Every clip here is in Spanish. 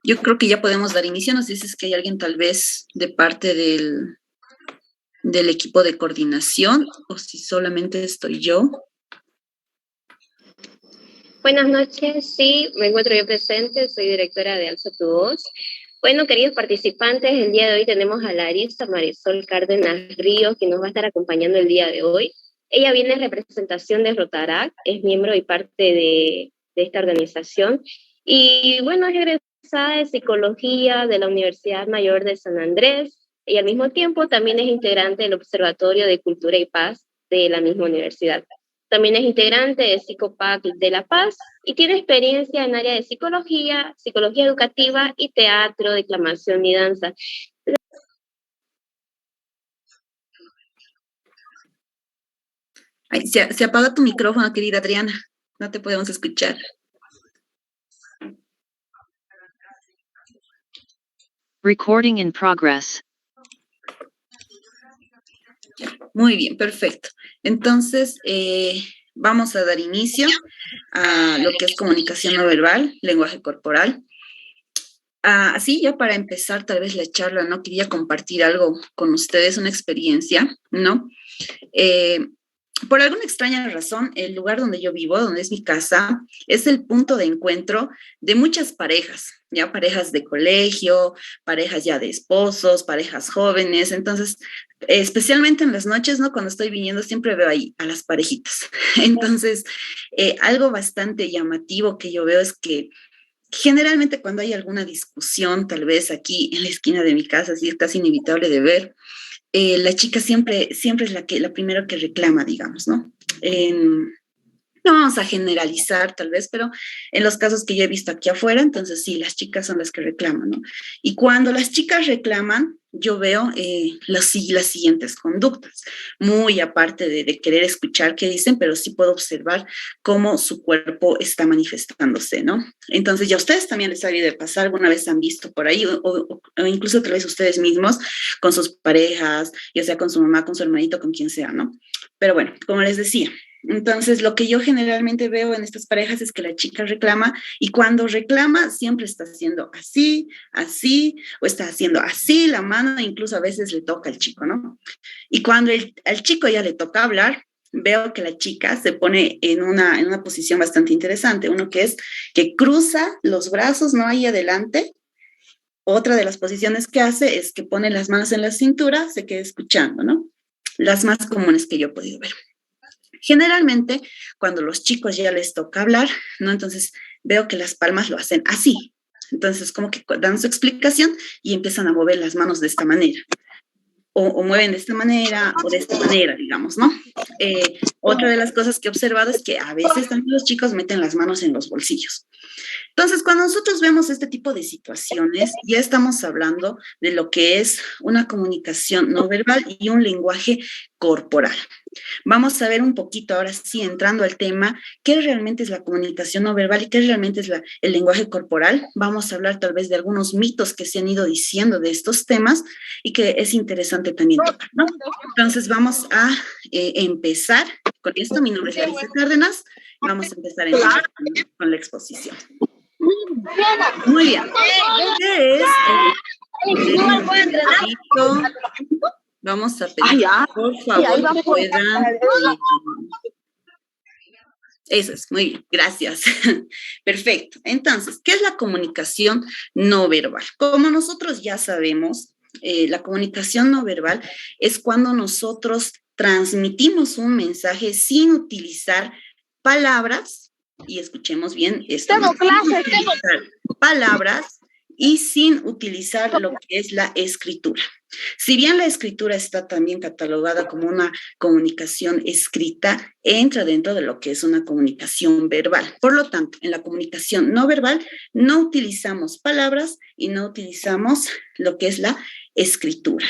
Yo creo que ya podemos dar inicio. Nos dices que hay alguien tal vez de parte del equipo de coordinación o si solamente estoy yo. Buenas noches, sí, me encuentro yo presente, soy directora de Alza tu Voz. Bueno, queridos participantes, el día de hoy tenemos a Larissa Marisol Cárdenas Ríos, que nos va a estar acompañando el día de hoy. Ella viene en representación de Rotaract, es miembro y parte de esta organización. Y bueno, es egresada de Psicología de la Universidad Mayor de San Andrés, y al mismo tiempo también es integrante del Observatorio de Cultura y Paz de la misma universidad. También es integrante de Psicopac de La Paz y tiene experiencia en área de psicología, psicología educativa y teatro, declamación y danza. Ay, se apaga tu micrófono, querida Adriana. No te podemos escuchar. Recording in progress. Muy bien, perfecto. Entonces, vamos a dar inicio a lo que es comunicación no verbal, lenguaje corporal. Así ya para empezar tal vez la charla, ¿no? Quería compartir algo con ustedes, una experiencia, ¿no? Por alguna extraña razón, el lugar donde yo vivo, donde es mi casa, es el punto de encuentro de muchas parejas, ya parejas de colegio, parejas ya de esposos, parejas jóvenes. Entonces, especialmente en las noches, ¿no? Cuando estoy viniendo, siempre veo ahí a las parejitas. Entonces, algo bastante llamativo que yo veo es que generalmente cuando hay alguna discusión, tal vez aquí en la esquina de mi casa, así es casi inevitable de ver, la chica siempre es la primera que reclama, digamos, ¿no? No vamos a generalizar tal vez, pero en los casos que yo he visto aquí afuera, entonces sí, las chicas son las que reclaman, ¿no? Y cuando las chicas reclaman, yo veo las siguientes conductas, muy aparte de querer escuchar qué dicen, pero sí puedo observar cómo su cuerpo está manifestándose, ¿no? Entonces ya ustedes también les ha de pasar, alguna vez han visto por ahí, o incluso tal vez ustedes mismos con sus parejas, ya sea con su mamá, con su hermanito, con quien sea, ¿no? Pero bueno, como les decía, entonces, lo que yo generalmente veo en estas parejas es que la chica reclama y cuando reclama siempre está haciendo así, así, o está haciendo así la mano, incluso a veces le toca al chico, ¿no? Y cuando al chico ya le toca hablar, veo que la chica se pone en una posición bastante interesante. Uno que es que cruza los brazos, ¿no? Ahí adelante. Otra de las posiciones que hace es que pone las manos en la cintura, se queda escuchando, ¿no? Las más comunes que yo he podido ver. Generalmente, cuando los chicos ya les toca hablar, ¿no? Entonces veo que las palmas lo hacen así. Entonces, como que dan su explicación y empiezan a mover las manos de esta manera. O mueven de esta manera o de esta manera, digamos, ¿no? Otra de las cosas que he observado es que a veces también los chicos meten las manos en los bolsillos. Entonces, cuando nosotros vemos este tipo de situaciones, ya estamos hablando de lo que es una comunicación no verbal y un lenguaje corporal. Vamos a ver un poquito ahora sí, entrando al tema, qué realmente es la comunicación no verbal y qué realmente es el lenguaje corporal. Vamos a hablar tal vez de algunos mitos que se han ido diciendo de estos temas y que es interesante también tocar, ¿no? Entonces vamos a empezar con esto. Mi nombre es Larissa Cárdenas. Vamos a empezar entonces con la exposición. Muy bien. ¿Qué es el Vamos a pedir, por favor, que puedan... Eso es, muy bien, gracias. Perfecto. Entonces, ¿qué es la comunicación no verbal? Como nosotros ya sabemos, la comunicación no verbal es cuando nosotros transmitimos un mensaje sin utilizar palabras, y escuchemos bien esto, sin utilizar palabras y sin utilizar lo que es la escritura. Si bien la escritura está también catalogada como una comunicación escrita, entra dentro de lo que es una comunicación verbal. Por lo tanto, en la comunicación no verbal no utilizamos palabras y no utilizamos lo que es la escritura.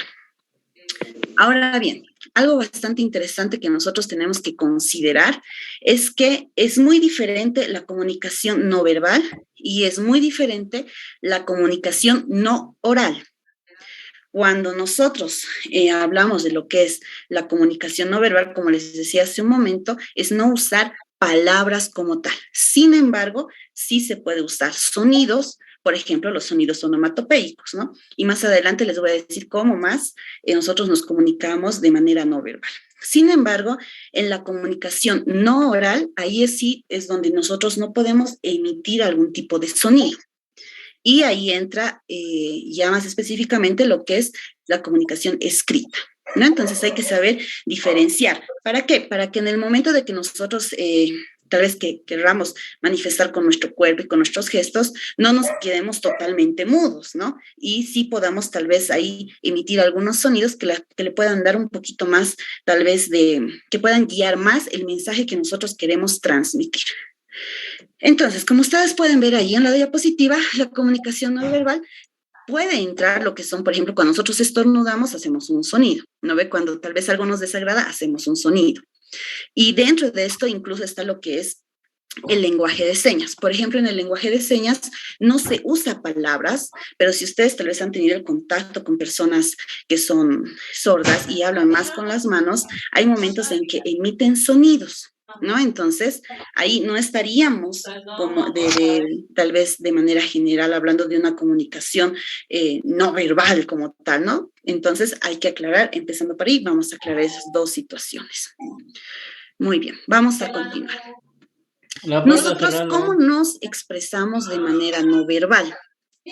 Ahora bien, algo bastante interesante que nosotros tenemos que considerar es que es muy diferente la comunicación no verbal y es muy diferente la comunicación no oral. Cuando nosotros hablamos de lo que es la comunicación no verbal, como les decía hace un momento, es no usar palabras como tal. Sin embargo, sí se puede usar sonidos, por ejemplo, los sonidos onomatopeicos, ¿no? Y más adelante les voy a decir cómo más nosotros nos comunicamos de manera no verbal. Sin embargo, en la comunicación no oral, ahí sí es donde nosotros no podemos emitir algún tipo de sonido. Y ahí entra ya más específicamente lo que es la comunicación escrita, ¿no? Entonces hay que saber diferenciar. ¿Para qué? Para que en el momento de que nosotros tal vez que querramos manifestar con nuestro cuerpo y con nuestros gestos, no nos quedemos totalmente mudos, ¿no? Y sí podamos tal vez ahí emitir algunos sonidos que le puedan dar un poquito más, tal vez que puedan guiar más el mensaje que nosotros queremos transmitir. Entonces, como ustedes pueden ver ahí en la diapositiva, la comunicación no verbal puede entrar lo que son, por ejemplo, cuando nosotros estornudamos, hacemos un sonido, ¿no ve? Cuando tal vez algo nos desagrada, hacemos un sonido. Y dentro de esto incluso está lo que es el lenguaje de señas. Por ejemplo, en el lenguaje de señas no se usa palabras, pero si ustedes tal vez han tenido el contacto con personas que son sordas y hablan más con las manos, hay momentos en que emiten sonidos, ¿no? Entonces, ahí no estaríamos como tal vez de manera general hablando de una comunicación no verbal como tal, ¿no? Entonces, hay que aclarar, empezando por ahí, vamos a aclarar esas dos situaciones. Muy bien, vamos a continuar. Nosotros, ¿cómo nos expresamos de manera no verbal?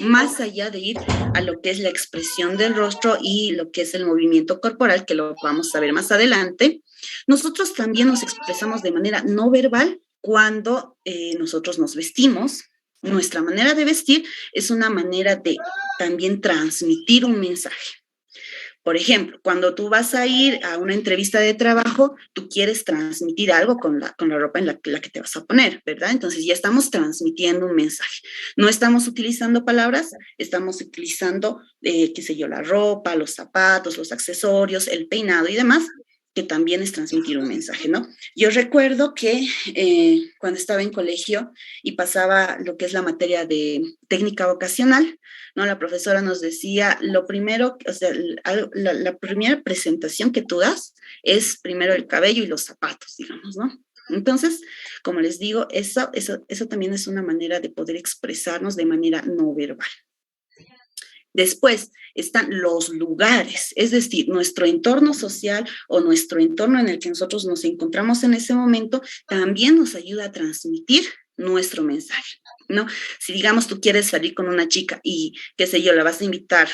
Más allá de ir a lo que es la expresión del rostro y lo que es el movimiento corporal, que lo vamos a ver más adelante, nosotros también nos expresamos de manera no verbal cuando nosotros nos vestimos. Nuestra manera de vestir es una manera de también transmitir un mensaje. Por ejemplo, cuando tú vas a ir a una entrevista de trabajo, tú quieres transmitir algo con la ropa en la que te vas a poner, ¿verdad? Entonces ya estamos transmitiendo un mensaje. No estamos utilizando palabras, estamos utilizando, qué sé yo, la ropa, los zapatos, los accesorios, el peinado y demás, que también es transmitir un mensaje, ¿no? Yo recuerdo que cuando estaba en colegio y pasaba lo que es la materia de técnica vocacional, ¿no? La profesora nos decía, lo primero, o sea, la primera presentación que tú das es primero el cabello y los zapatos, digamos, ¿no? Entonces, como les digo, eso también es una manera de poder expresarnos de manera no verbal. Después están los lugares, es decir, nuestro entorno social o nuestro entorno en el que nosotros nos encontramos en ese momento también nos ayuda a transmitir nuestro mensaje, ¿no? Si digamos tú quieres salir con una chica y, qué sé yo, la vas a invitar,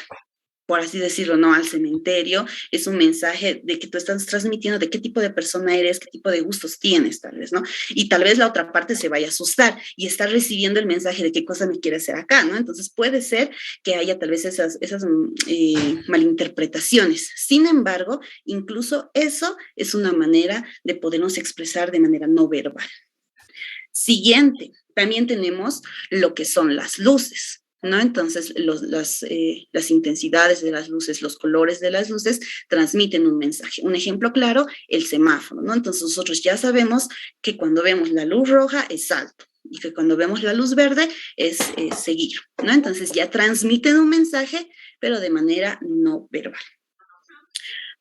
por así decirlo, ¿no? Al cementerio, es un mensaje de que tú estás transmitiendo de qué tipo de persona eres, qué tipo de gustos tienes, tal vez, ¿no? Y tal vez la otra parte se vaya a asustar y está recibiendo el mensaje de qué cosa me quiere hacer acá, ¿no? Entonces puede ser que haya tal vez esas malinterpretaciones. Sin embargo, incluso eso es una manera de podernos expresar de manera no verbal. Siguiente, también tenemos lo que son las luces, ¿no? Entonces, las intensidades de las luces, los colores de las luces transmiten un mensaje. Un ejemplo claro, el semáforo, ¿no? Entonces, nosotros ya sabemos que cuando vemos la luz roja es alto y que cuando vemos la luz verde es seguir, ¿no? Entonces, ya transmiten un mensaje, pero de manera no verbal.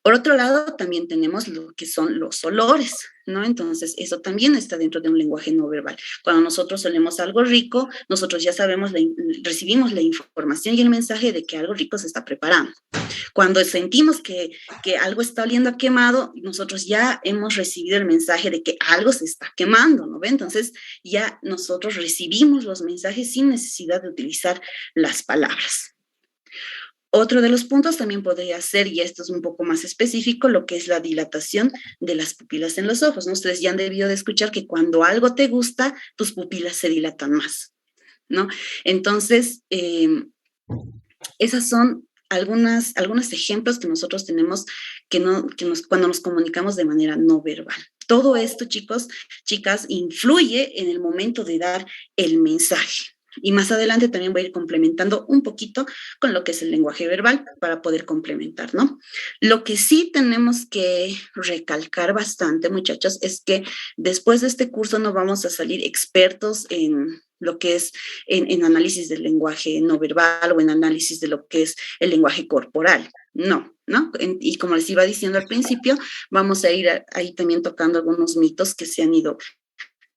Por otro lado, también tenemos lo que son los olores, ¿no? Entonces, eso también está dentro de un lenguaje no verbal. Cuando nosotros olemos algo rico, nosotros ya sabemos, recibimos la información y el mensaje de que algo rico se está preparando. Cuando sentimos que algo está oliendo a quemado, nosotros ya hemos recibido el mensaje de que algo se está quemando, ¿no ve? Entonces, ya nosotros recibimos los mensajes sin necesidad de utilizar las palabras. Otro de los puntos también podría ser, y esto es un poco más específico, lo que es la dilatación de las pupilas en los ojos, ¿no? Ustedes ya han debido de escuchar que cuando algo te gusta, tus pupilas se dilatan más, ¿no? Entonces, esas son algunos ejemplos que nosotros tenemos cuando nos comunicamos de manera no verbal. Todo esto, chicos, chicas, influye en el momento de dar el mensaje. Y más adelante también voy a ir complementando un poquito con lo que es el lenguaje verbal para poder complementar, ¿no? Lo que sí tenemos que recalcar bastante, muchachos, es que después de este curso no vamos a salir expertos en lo que es en análisis del lenguaje no verbal o en análisis de lo que es el lenguaje corporal. No, ¿no? Y como les iba diciendo al principio, vamos a ir ahí también tocando algunos mitos que se han ido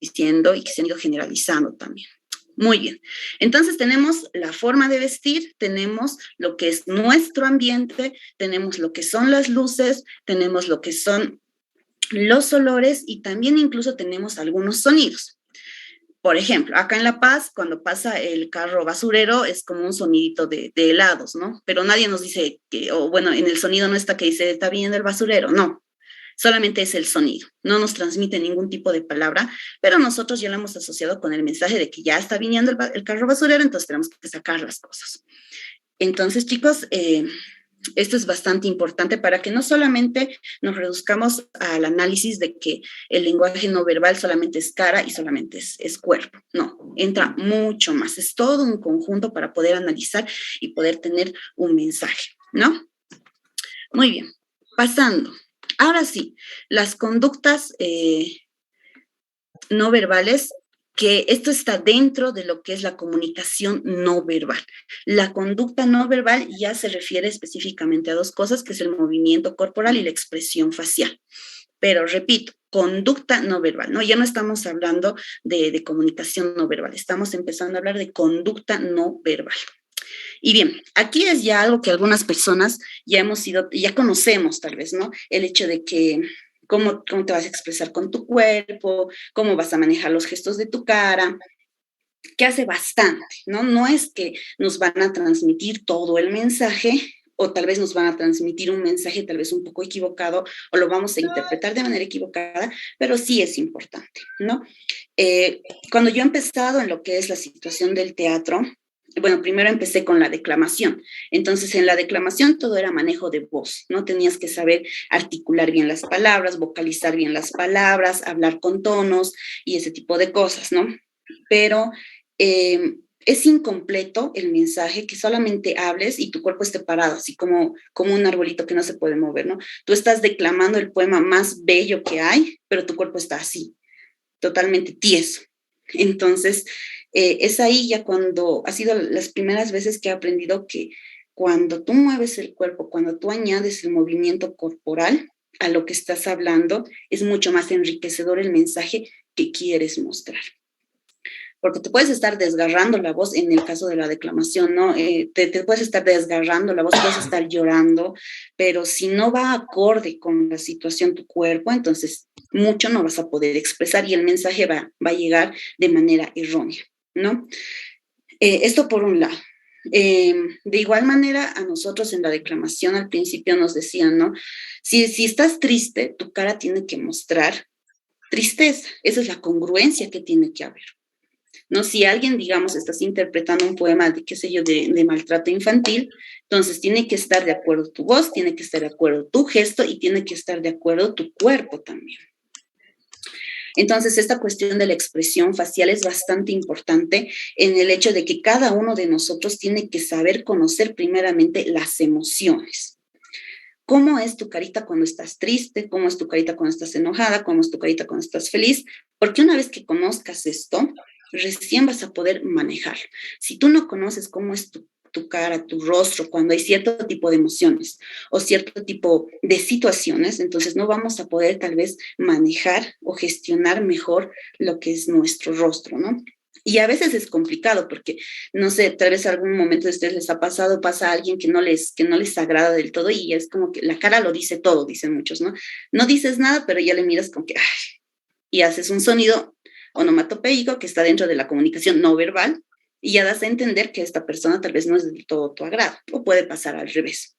diciendo y que se han ido generalizando también. Muy bien. Entonces tenemos la forma de vestir, tenemos lo que es nuestro ambiente, tenemos lo que son las luces, tenemos lo que son los olores y también incluso tenemos algunos sonidos. Por ejemplo, acá en La Paz, cuando pasa el carro basurero, es como un sonidito de helados, ¿no? Pero nadie nos dice que, o bueno, en el sonido no está que dice, está viniendo el basurero, no. Solamente es el sonido, no nos transmite ningún tipo de palabra, pero nosotros ya lo hemos asociado con el mensaje de que ya está viniendo el carro basurero, entonces tenemos que sacar las cosas. Entonces, chicos, esto es bastante importante para que no solamente nos reduzcamos al análisis de que el lenguaje no verbal solamente es cara y solamente es cuerpo. No, entra mucho más. Es todo un conjunto para poder analizar y poder tener un mensaje, ¿no? Muy bien, pasando. Ahora sí, las conductas no verbales, que esto está dentro de lo que es la comunicación no verbal. La conducta no verbal ya se refiere específicamente a dos cosas, que es el movimiento corporal y la expresión facial. Pero repito, conducta no verbal, ¿no? Ya no estamos hablando de comunicación no verbal, estamos empezando a hablar de conducta no verbal. Y bien, aquí es ya algo que algunas personas ya conocemos tal vez, ¿no? El hecho de que cómo te vas a expresar con tu cuerpo, cómo vas a manejar los gestos de tu cara, que hace bastante, ¿no? No es que nos van a transmitir todo el mensaje, o tal vez nos van a transmitir un mensaje tal vez un poco equivocado, o lo vamos a interpretar de manera equivocada, pero sí es importante, ¿no? Cuando yo he empezado en lo que es la situación del teatro, bueno, primero empecé con la declamación. Entonces, en la declamación todo era manejo de voz, ¿no? Tenías que saber articular bien las palabras, vocalizar bien las palabras, hablar con tonos y ese tipo de cosas, ¿no? Pero es incompleto el mensaje que solamente hables y tu cuerpo esté parado, así como un arbolito que no se puede mover, ¿no? Tú estás declamando el poema más bello que hay, pero tu cuerpo está así, totalmente tieso. Entonces, es ahí ya cuando ha sido las primeras veces que he aprendido que cuando tú mueves el cuerpo, cuando tú añades el movimiento corporal a lo que estás hablando, es mucho más enriquecedor el mensaje que quieres mostrar. Porque te puedes estar desgarrando la voz en el caso de la declamación, ¿no? Te puedes estar desgarrando la voz, puedes estar llorando, pero si no va acorde con la situación tu cuerpo, entonces mucho no vas a poder expresar y el mensaje va a llegar de manera errónea, ¿no? Esto por un lado. De igual manera, a nosotros en la declamación al principio nos decían, ¿no? Si estás triste, tu cara tiene que mostrar tristeza. Esa es la congruencia que tiene que haber. ¿No? Si alguien, digamos, estás interpretando un poema de, qué sé yo, de maltrato infantil, entonces tiene que estar de acuerdo tu voz, tiene que estar de acuerdo tu gesto y tiene que estar de acuerdo tu cuerpo también. Entonces, esta cuestión de la expresión facial es bastante importante en el hecho de que cada uno de nosotros tiene que saber conocer primeramente las emociones. ¿Cómo es tu carita cuando estás triste? ¿Cómo es tu carita cuando estás enojada? ¿Cómo es tu carita cuando estás feliz? Porque una vez que conozcas esto, recién vas a poder manejar. Si tú no conoces cómo es tu cara, tu rostro, cuando hay cierto tipo de emociones o cierto tipo de situaciones, entonces no vamos a poder tal vez manejar o gestionar mejor lo que es nuestro rostro, ¿no? Y a veces es complicado porque, no sé, tal vez algún momento de ustedes les ha pasado, pasa a alguien que no les agrada del todo y es como que la cara lo dice todo, dicen muchos, ¿no? No dices nada, pero ya le miras como que, ay, y haces un sonido onomatopeico que está dentro de la comunicación no verbal y ya das a entender que esta persona tal vez no es del todo tu agrado o puede pasar al revés,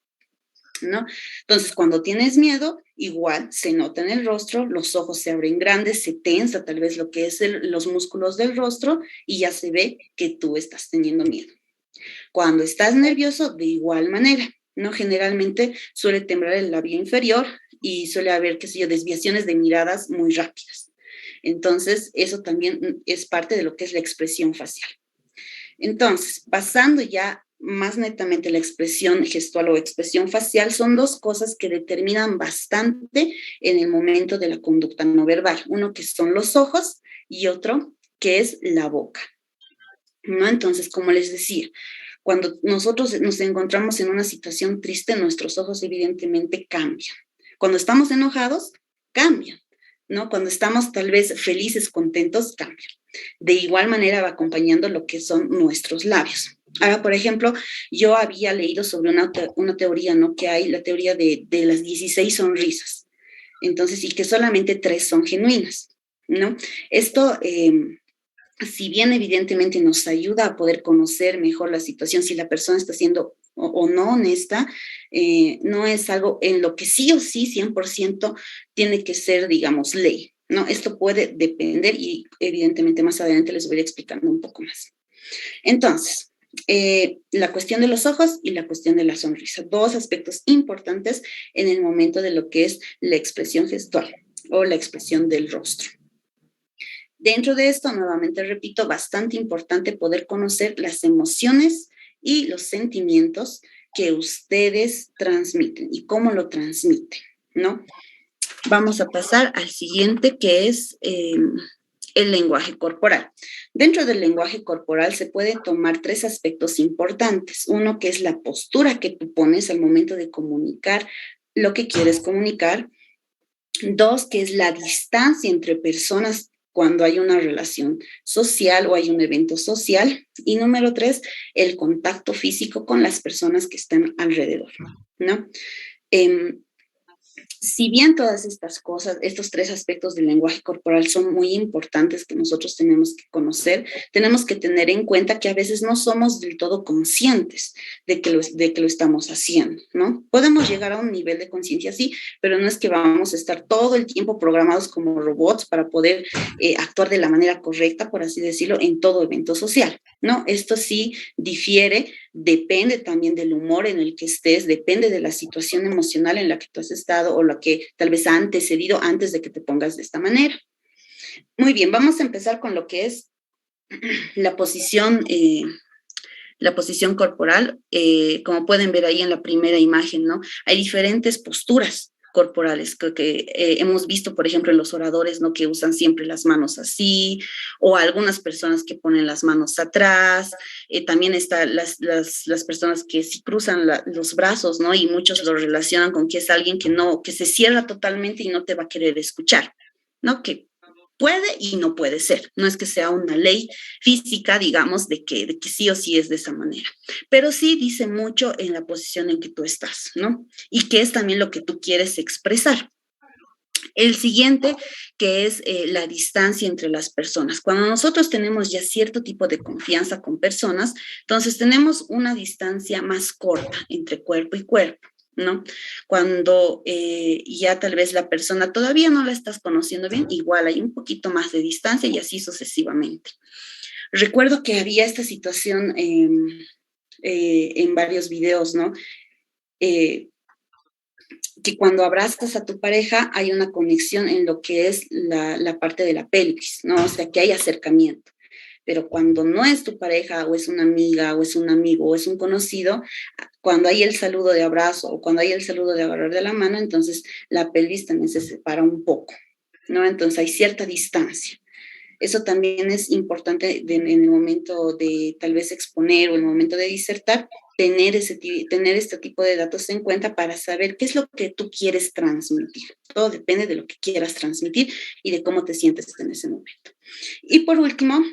¿no? Entonces, cuando tienes miedo, igual se nota en el rostro, los ojos se abren grandes, se tensa tal vez lo que es los músculos del rostro y ya se ve que tú estás teniendo miedo. Cuando estás nervioso, de igual manera, ¿no? Generalmente suele temblar el labio inferior y suele haber, qué sé yo, desviaciones de miradas muy rápidas. Entonces, eso también es parte de lo que es la expresión facial. Entonces, pasando ya más netamente la expresión gestual o expresión facial, son dos cosas que determinan bastante en el momento de la conducta no verbal. Uno que son los ojos y otro que es la boca, ¿no? Entonces, como les decía, cuando nosotros nos encontramos en una situación triste, nuestros ojos evidentemente cambian. Cuando estamos enojados, cambian. ¿no? Cuando estamos tal vez felices, contentos, cambia. De igual manera va acompañando lo que son nuestros labios. Ahora, por ejemplo, yo había leído sobre una teoría, ¿no? Que hay la teoría de las 16 sonrisas. Entonces, y que solamente 3 son genuinas, ¿no? Esto, si bien evidentemente nos ayuda a poder conocer mejor la situación, si la persona está siendo o no honesta, no es algo en lo que sí o sí 100% tiene que ser, digamos, ley, ¿no? Esto puede depender y evidentemente más adelante les voy a ir explicando un poco más. Entonces, la cuestión de los ojos y la cuestión de la sonrisa, 2 aspectos importantes en el momento de lo que es la expresión gestual o la expresión del rostro. Dentro de esto, nuevamente repito, bastante importante poder conocer las emociones y los sentimientos que ustedes transmiten y cómo lo transmiten, ¿no? Vamos a pasar al siguiente, que es el lenguaje corporal. Dentro del lenguaje corporal se pueden tomar 3 aspectos importantes. Uno, que es la postura que tú pones al momento de comunicar lo que quieres comunicar. 2, que es la distancia entre personas cuando hay una relación social o hay un evento social. Y número 3, el contacto físico con las personas que están alrededor, ¿no? Si bien todas estas cosas, estos 3 aspectos del lenguaje corporal son muy importantes que nosotros tenemos que conocer, tenemos que tener en cuenta que a veces no somos del todo conscientes de que lo estamos haciendo, ¿no? Podemos llegar a un nivel de conciencia, sí, pero no es que vamos a estar todo el tiempo programados como robots para poder actuar de la manera correcta, por así decirlo, en todo evento social, ¿no? Esto sí difiere, depende también del humor en el que estés, depende de la situación emocional en la que tú has estado o la que tal vez ha antecedido antes de que te pongas de esta manera. Muy bien, vamos a empezar con lo que es la posición corporal. Como pueden ver ahí en la primera imagen, ¿no? Hay diferentes posturas corporales que hemos visto, por ejemplo, en los oradores, ¿no? Que usan siempre las manos así, o algunas personas que ponen las manos atrás. También están las personas que sí cruzan los brazos, ¿no? Y muchos lo relacionan con que es alguien que se cierra totalmente y no te va a querer escuchar, ¿no? Que puede y no puede ser. No es que sea una ley física, digamos, de que sí o sí es de esa manera. Pero sí dice mucho en la posición en que tú estás, ¿no? Y que es también lo que tú quieres expresar. El siguiente, que es la distancia entre las personas. Cuando nosotros tenemos ya cierto tipo de confianza con personas, entonces tenemos una distancia más corta entre cuerpo y cuerpo, ¿no? Cuando ya tal vez la persona todavía no la estás conociendo bien, igual hay un poquito más de distancia y así sucesivamente. Recuerdo que había esta situación en varios videos, ¿no? Que cuando abrazas a tu pareja hay una conexión en lo que es la parte de la pelvis, ¿no? O sea, que hay acercamiento. Pero cuando no es tu pareja, o es una amiga, o es un amigo, o es un conocido, cuando hay el saludo de abrazo, o cuando hay el saludo de agarrar de la mano, entonces la pelvis también se separa un poco, ¿no? Entonces hay cierta distancia. Eso también es importante en el momento de tal vez exponer o en el momento de disertar, tener este tipo de datos en cuenta para saber qué es lo que tú quieres transmitir. Todo depende de lo que quieras transmitir y de cómo te sientes en ese momento. Y por último,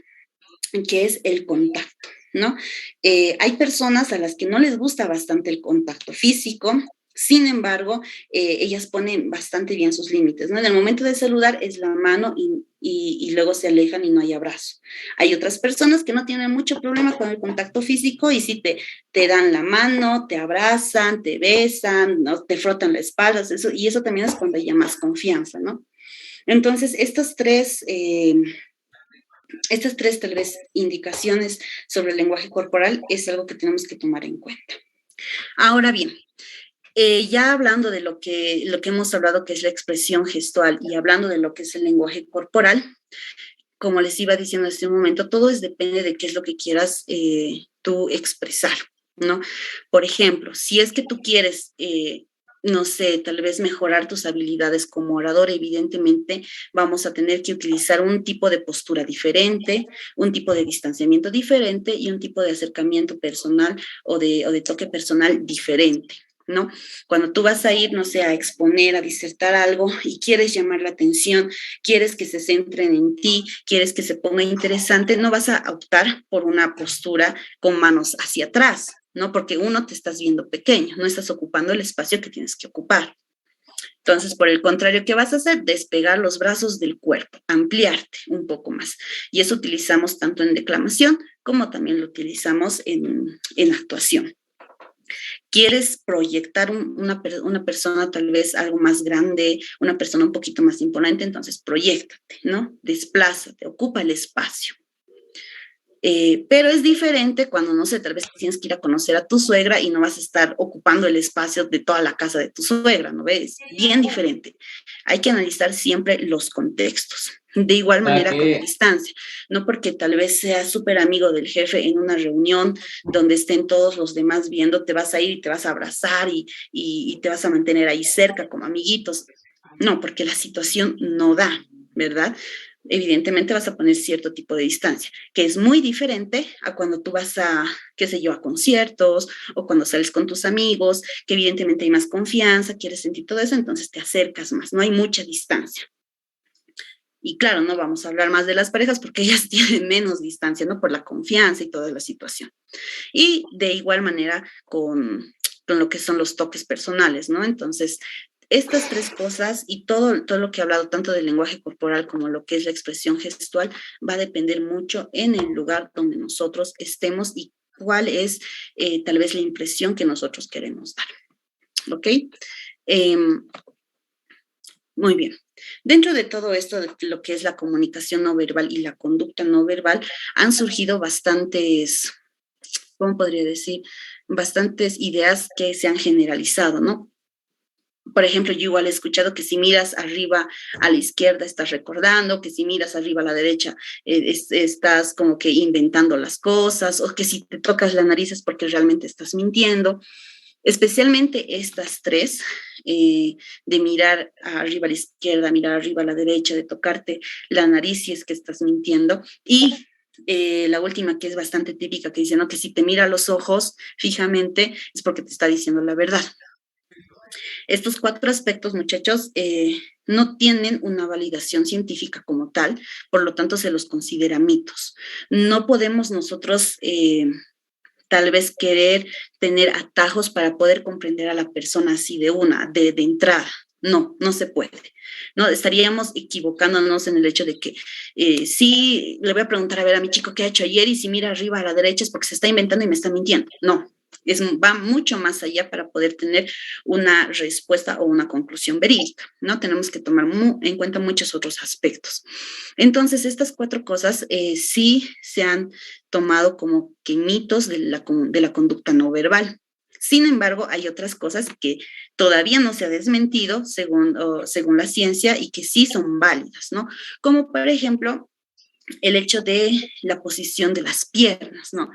que es el contacto, ¿no? Hay personas a las que no les gusta bastante el contacto físico. Sin embargo, ellas ponen bastante bien sus límites, ¿no? En el momento de saludar es la mano y luego se alejan y no hay abrazo. Hay otras personas que no tienen mucho problema con el contacto físico y sí te dan la mano, te abrazan, te besan, ¿no? Te frotan la espalda, y eso también es cuando hay ya más confianza, ¿no? Entonces, estas tres tal vez indicaciones sobre el lenguaje corporal es algo que tenemos que tomar en cuenta. Ahora bien, ya hablando de lo que hemos hablado, que es la expresión gestual, y hablando de lo que es el lenguaje corporal, como les iba diciendo hace un momento, todo depende de qué es lo que quieras tú expresar, ¿no? Por ejemplo, si es que tú quieres, no sé, tal vez mejorar tus habilidades como orador, evidentemente vamos a tener que utilizar un tipo de postura diferente, un tipo de distanciamiento diferente y un tipo de acercamiento personal o de toque personal diferente, ¿no? Cuando tú vas a ir, no sé, a exponer, a disertar algo y quieres llamar la atención, quieres que se centren en ti, quieres que se ponga interesante, no vas a optar por una postura con manos hacia atrás, ¿no? Porque uno, te estás viendo pequeño, no estás ocupando el espacio que tienes que ocupar. Entonces, por el contrario, ¿qué vas a hacer? Despegar los brazos del cuerpo, ampliarte un poco más. Y eso utilizamos tanto en declamación como también lo utilizamos en actuación. ¿Quieres proyectar una persona tal vez algo más grande, una persona un poquito más imponente? Entonces, proyéctate, ¿no? Desplázate, ocupa el espacio. Pero es diferente cuando, no sé, tal vez tienes que ir a conocer a tu suegra y no vas a estar ocupando el espacio de toda la casa de tu suegra, ¿no ves? Bien diferente. Hay que analizar siempre los contextos. De igual manera con la distancia, no porque tal vez seas súper amigo del jefe en una reunión donde estén todos los demás viendo, te vas a ir y te vas a abrazar y te vas a mantener ahí cerca como amiguitos. No, porque la situación no da, ¿verdad? Evidentemente vas a poner cierto tipo de distancia, que es muy diferente a cuando tú vas a, qué sé yo, a conciertos o cuando sales con tus amigos, que evidentemente hay más confianza, quieres sentir todo eso, entonces te acercas más, no hay mucha distancia. Y claro, no vamos a hablar más de las parejas porque ellas tienen menos distancia, ¿no? Por la confianza y toda la situación. Y de igual manera con lo que son los toques personales, ¿no? Entonces, estas tres cosas y todo lo que he hablado, tanto del lenguaje corporal como lo que es la expresión gestual, va a depender mucho en el lugar donde nosotros estemos y cuál es tal vez la impresión que nosotros queremos dar. ¿Ok? Muy bien. Dentro de todo esto, de lo que es la comunicación no verbal y la conducta no verbal, han surgido bastantes, ¿cómo podría decir? Bastantes ideas que se han generalizado, ¿no? Por ejemplo, yo igual he escuchado que si miras arriba a la izquierda estás recordando, que si miras arriba a la derecha estás como que inventando las cosas, o que si te tocas la nariz es porque realmente estás mintiendo. Especialmente estas tres, de mirar arriba a la izquierda, mirar arriba a la derecha, de tocarte la nariz si es que estás mintiendo. Y la última, que es bastante típica, que dice, ¿no? Que si te mira a los ojos fijamente es porque te está diciendo la verdad. Estos cuatro aspectos, muchachos, no tienen una validación científica como tal, por lo tanto se los considera mitos. No podemos nosotros tal vez querer tener atajos para poder comprender a la persona así de entrada. No, no se puede. No, estaríamos equivocándonos en el hecho de que sí, le voy a preguntar a ver a mi chico qué ha hecho ayer y si mira arriba a la derecha es porque se está inventando y me está mintiendo. No, va mucho más allá para poder tener una respuesta o una conclusión verídica, ¿no? Tenemos que tomar en cuenta muchos otros aspectos. Entonces, estas cuatro cosas sí se han tomado como que mitos de la conducta no verbal. Sin embargo, hay otras cosas que todavía no se ha desmentido según la ciencia y que sí son válidas, ¿no? Como por ejemplo, el hecho de la posición de las piernas, ¿no?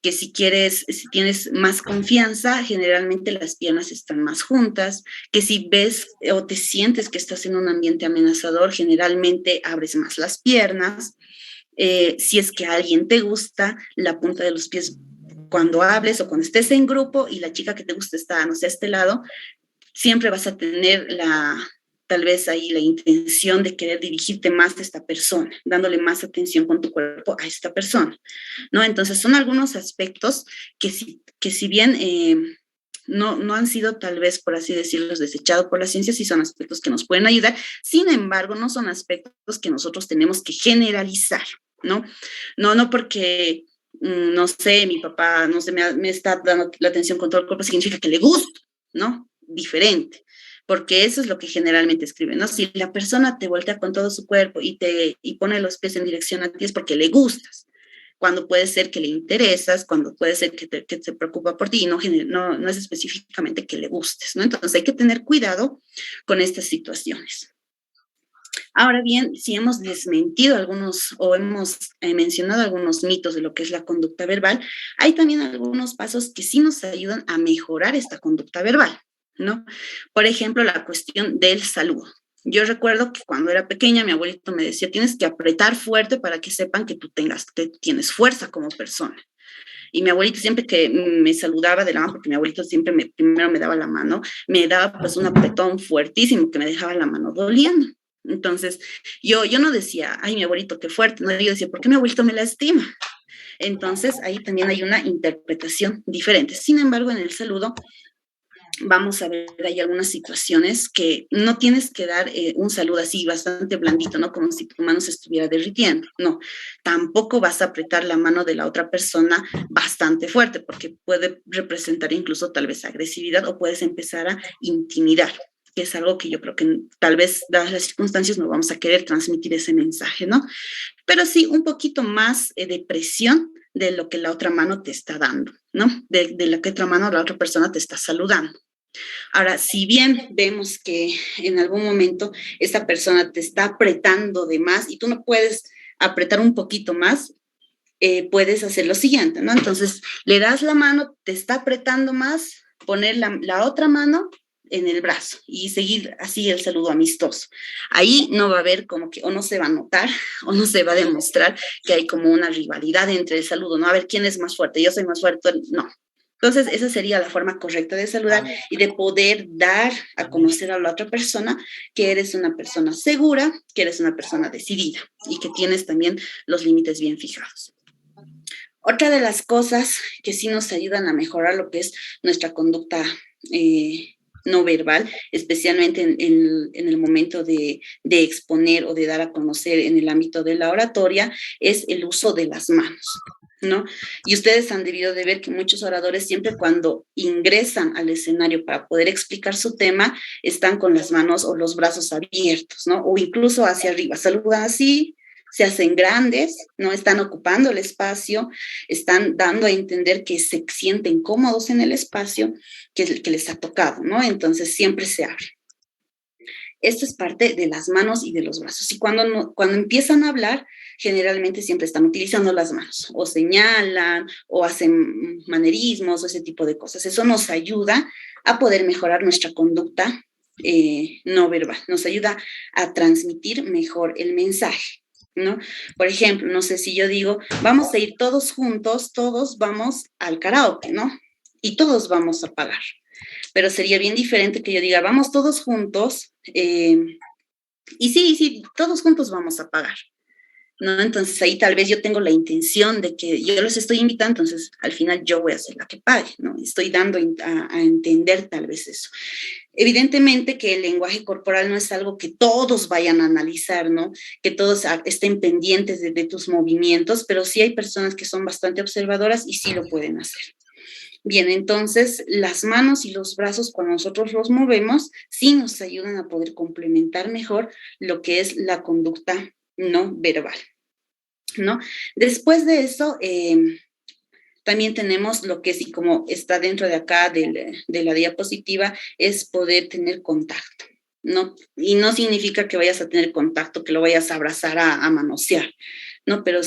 Que si tienes más confianza, generalmente las piernas están más juntas, que si ves o te sientes que estás en un ambiente amenazador, generalmente abres más las piernas. Si es que a alguien te gusta, la punta de los pies cuando hables o cuando estés en grupo y la chica que te gusta está, no sé, a este lado, siempre vas a tener tal vez ahí la intención de querer dirigirte más a esta persona, dándole más atención con tu cuerpo a esta persona, ¿no? Entonces son algunos aspectos que si bien no han sido tal vez, por así decirlo, desechados por la ciencia, sí son aspectos que nos pueden ayudar, sin embargo, no son aspectos que nosotros tenemos que generalizar, ¿no? No porque, no sé, mi papá, no sé, me está dando la atención con todo el cuerpo, significa que le gusta, ¿no? Diferente, porque eso es lo que generalmente escriben, ¿no? Si la persona te voltea con todo su cuerpo y pone los pies en dirección a ti es porque le gustas, cuando puede ser que le interesas, cuando puede ser que se preocupa por ti y no es específicamente que le gustes, ¿no? Entonces hay que tener cuidado con estas situaciones. Ahora bien, si hemos desmentido algunos o hemos mencionado algunos mitos de lo que es la conducta verbal, hay también algunos pasos que sí nos ayudan a mejorar esta conducta verbal, ¿no? Por ejemplo, la cuestión del saludo. Yo recuerdo que cuando era pequeña mi abuelito me decía, tienes que apretar fuerte para que sepan que tú tienes fuerza como persona. Y mi abuelito siempre que me saludaba de la mano, porque mi abuelito siempre primero me daba la mano, me daba pues un apretón fuertísimo que me dejaba la mano doliendo. Entonces, yo no decía, ay, mi abuelito, qué fuerte, no, yo decía, ¿por qué mi abuelito me lastima? Entonces, ahí también hay una interpretación diferente. Sin embargo, en el saludo vamos a ver, hay algunas situaciones que no tienes que dar un saludo así bastante blandito, ¿no? Como si tu mano se estuviera derritiendo. No, tampoco vas a apretar la mano de la otra persona bastante fuerte, porque puede representar incluso tal vez agresividad o puedes empezar a intimidar, que es algo que yo creo que tal vez, dadas las circunstancias, no vamos a querer transmitir ese mensaje, ¿no? Pero sí un poquito más de presión de lo que la otra mano te está dando, ¿no? De la que otra mano la otra persona te está saludando. Ahora, si bien vemos que en algún momento esta persona te está apretando de más y tú no puedes apretar un poquito más, puedes hacer lo siguiente, ¿no? Entonces, le das la mano, te está apretando más, poner la otra mano en el brazo y seguir así el saludo amistoso. Ahí no va a haber como que o no se va a notar o no se va a demostrar que hay como una rivalidad entre el saludo, ¿no? A ver quién es más fuerte, yo soy más fuerte, no. Entonces, esa sería la forma correcta de saludar y de poder dar a conocer a la otra persona que eres una persona segura, que eres una persona decidida y que tienes también los límites bien fijados. Otra de las cosas que sí nos ayudan a mejorar lo que es nuestra conducta no verbal, especialmente en el momento de exponer o de dar a conocer en el ámbito de la oratoria, es el uso de las manos, ¿no? Y ustedes han debido de ver que muchos oradores siempre cuando ingresan al escenario para poder explicar su tema, están con las manos o los brazos abiertos, ¿no? O incluso hacia arriba, saludan así, se hacen grandes, no están ocupando el espacio, están dando a entender que se sienten cómodos en el espacio que les ha tocado, ¿no? Entonces siempre se abre. Esto es parte de las manos y de los brazos. Y cuando empiezan a hablar, generalmente siempre están utilizando las manos, o señalan, o hacen manerismos, o ese tipo de cosas. Eso nos ayuda a poder mejorar nuestra conducta no verbal, nos ayuda a transmitir mejor el mensaje, ¿no? Por ejemplo, no sé si yo digo, vamos a ir todos juntos, todos vamos al karaoke, ¿no? Y todos vamos a pagar. Pero sería bien diferente que yo diga, vamos todos juntos, y sí, todos juntos vamos a pagar, ¿no? Entonces ahí tal vez yo tengo la intención de que yo los estoy invitando, entonces al final yo voy a ser la que pague, ¿no? Estoy dando a entender tal vez eso. Evidentemente que el lenguaje corporal no es algo que todos vayan a analizar, ¿no? Que todos estén pendientes de tus movimientos, pero sí hay personas que son bastante observadoras y sí lo pueden hacer. Bien, entonces las manos y los brazos, cuando nosotros los movemos, sí nos ayudan a poder complementar mejor lo que es la conducta no verbal, ¿no? Después de eso, también tenemos lo que sí, como está dentro de acá de la diapositiva, es poder tener contacto, ¿no? Y no significa que vayas a tener contacto, que lo vayas a abrazar, a manosear, ¿no? Pero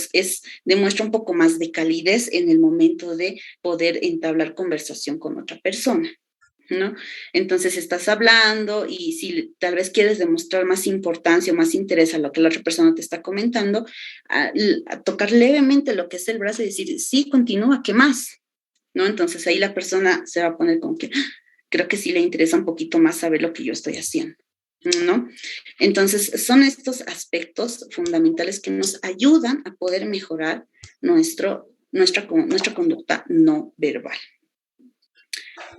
demuestra un poco más de calidez en el momento de poder entablar conversación con otra persona, ¿no? Entonces estás hablando y si tal vez quieres demostrar más importancia o más interés a lo que la otra persona te está comentando, a tocar levemente lo que es el brazo y decir, sí, continúa, ¿qué más? ¿No? Entonces ahí la persona se va a poner con que creo que sí le interesa un poquito más saber lo que yo estoy haciendo, ¿no? Entonces son aspectos fundamentales que nos ayudan a poder mejorar nuestra conducta no verbal.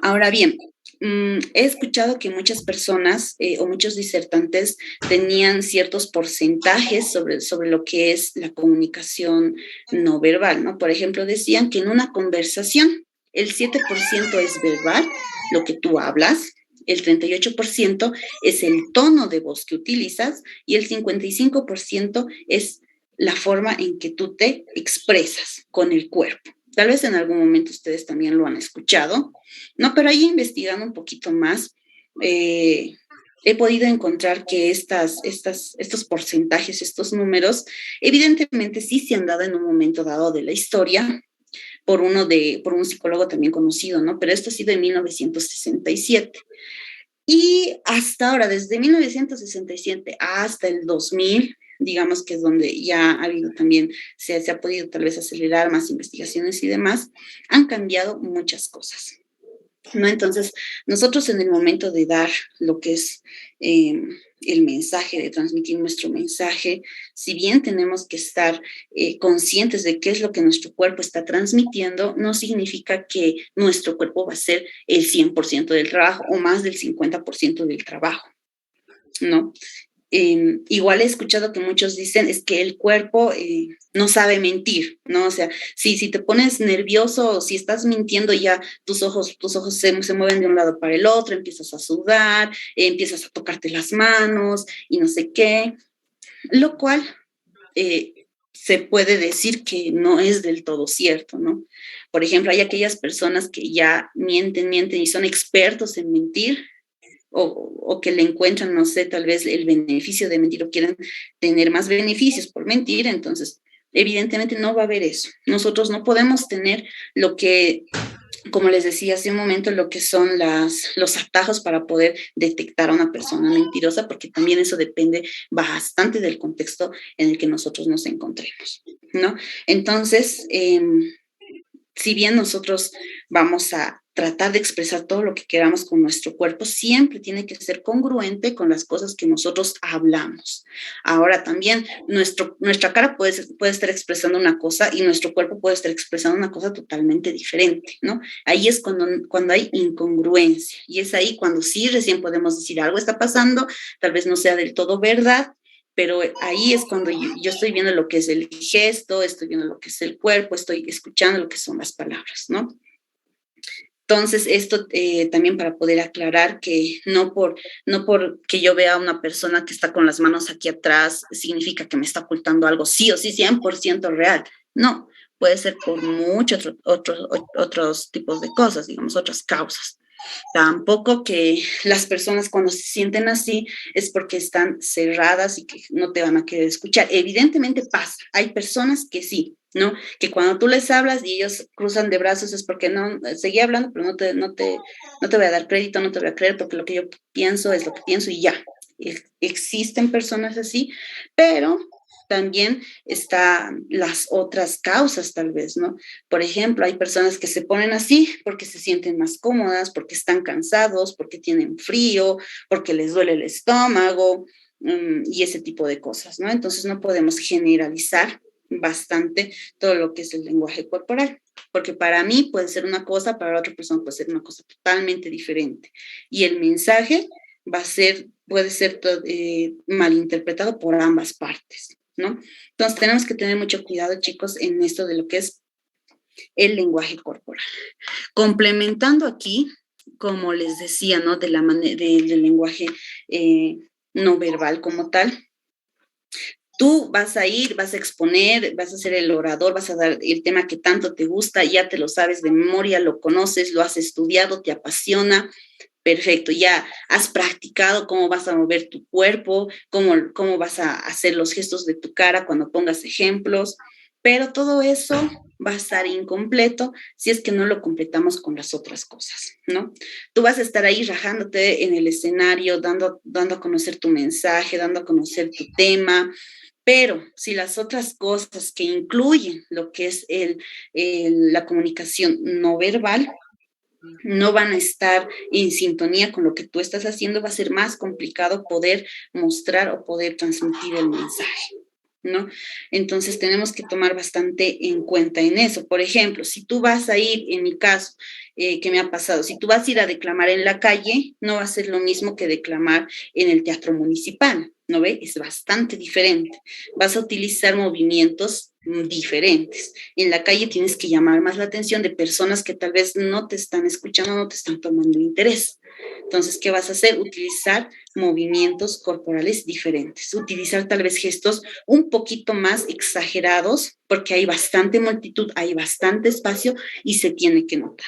Ahora bien, he escuchado que muchas personas o muchos disertantes tenían ciertos porcentajes sobre lo que es la comunicación no verbal, ¿no? Por ejemplo, decían que en una conversación el 7% es verbal, lo que tú hablas, el 38% es el tono de voz que utilizas y el 55% es la forma en que tú te expresas con el cuerpo. Tal vez en algún momento ustedes también lo han escuchado, ¿no? Pero ahí investigando un poquito más, he podido encontrar que estos porcentajes, estos números, evidentemente sí se han dado en un momento dado de la historia por un psicólogo también conocido, ¿no? Pero esto ha sido en 1967. Y hasta ahora, desde 1967 hasta el 2000, digamos que es donde ya ha habido también, se ha podido tal vez acelerar más investigaciones y demás, han cambiado muchas cosas, ¿no? Entonces, nosotros en el momento de dar lo que es el mensaje, de transmitir nuestro mensaje, si bien tenemos que estar conscientes de qué es lo que nuestro cuerpo está transmitiendo, no significa que nuestro cuerpo va a ser el 100% del trabajo o más del 50% del trabajo, ¿no? Igual he escuchado que muchos dicen es que el cuerpo no sabe mentir, ¿no? O sea, si te pones nervioso o si estás mintiendo ya tus ojos se mueven de un lado para el otro, empiezas a sudar, empiezas a tocarte las manos y no sé qué, lo cual se puede decir que no es del todo cierto, ¿no? Por ejemplo, hay aquellas personas que ya mienten y son expertos en mentir, o que le encuentran, no sé, tal vez el beneficio de mentir o quieren tener más beneficios por mentir, entonces evidentemente no va a haber eso. Nosotros no podemos tener lo que, como les decía hace un momento, lo que son los atajos para poder detectar a una persona mentirosa, porque también eso depende bastante del contexto en el que nosotros nos encontremos, ¿no? Entonces, si bien nosotros vamos a tratar de expresar todo lo que queramos con nuestro cuerpo, siempre tiene que ser congruente con las cosas que nosotros hablamos. Ahora también nuestra cara puede estar expresando una cosa y nuestro cuerpo puede estar expresando una cosa totalmente diferente, ¿no? Ahí es cuando hay incongruencia y es ahí cuando sí recién podemos decir algo está pasando, tal vez no sea del todo verdad, pero ahí es cuando yo estoy viendo lo que es el gesto, estoy viendo lo que es el cuerpo, estoy escuchando lo que son las palabras, ¿no? Entonces, esto también para poder aclarar que no por que yo vea a una persona que está con las manos aquí atrás, significa que me está ocultando algo sí o sí, 100% real. No, puede ser por muchos otros tipos de cosas, digamos, otras causas. Tampoco que las personas cuando se sienten así es porque están cerradas y que no te van a querer escuchar. Evidentemente pasa, hay personas que sí, ¿no? Que cuando tú les hablas y ellos cruzan de brazos es porque no, seguí hablando, pero no te voy a dar crédito, no te voy a creer porque lo que yo pienso es lo que pienso y ya. Existen personas así, pero también están las otras causas tal vez, ¿no? Por ejemplo, hay personas que se ponen así porque se sienten más cómodas, porque están cansados, porque tienen frío, porque les duele el estómago y ese tipo de cosas, ¿no? Entonces no podemos generalizar bastante todo lo que es el lenguaje corporal, porque para mí puede ser una cosa, para otra persona puede ser una cosa totalmente diferente. Y el mensaje puede ser malinterpretado por ambas partes, ¿no? Entonces tenemos que tener mucho cuidado, chicos, en esto de lo que es el lenguaje corporal. Complementando aquí, como les decía, ¿no? Del lenguaje no verbal como tal. Tú vas a ir, vas a exponer, vas a ser el orador, vas a dar el tema que tanto te gusta, ya te lo sabes de memoria, lo conoces, lo has estudiado, te apasiona. Perfecto, ya has practicado cómo vas a mover tu cuerpo, cómo vas a hacer los gestos de tu cara cuando pongas ejemplos, pero todo eso va a estar incompleto si es que no lo completamos con las otras cosas, ¿no? Tú vas a estar ahí rajándote en el escenario, dando a conocer tu mensaje, dando a conocer tu tema, pero si las otras cosas que incluyen lo que es la comunicación no verbal, no van a estar en sintonía con lo que tú estás haciendo, va a ser más complicado poder mostrar o poder transmitir el mensaje, ¿no? Entonces tenemos que tomar bastante en cuenta en eso. Por ejemplo, si tú vas a ir, en mi caso, que me ha pasado, si tú vas a ir a declamar en la calle, no va a ser lo mismo que declamar en el teatro municipal, ¿no ve? Es bastante diferente. Vas a utilizar movimientos diferentes. En la calle tienes que llamar más la atención de personas que tal vez no te están escuchando, no te están tomando interés. Entonces, ¿qué vas a hacer? Utilizar movimientos corporales diferentes, utilizar tal vez gestos un poquito más exagerados, porque hay bastante multitud, hay bastante espacio y se tiene que notar.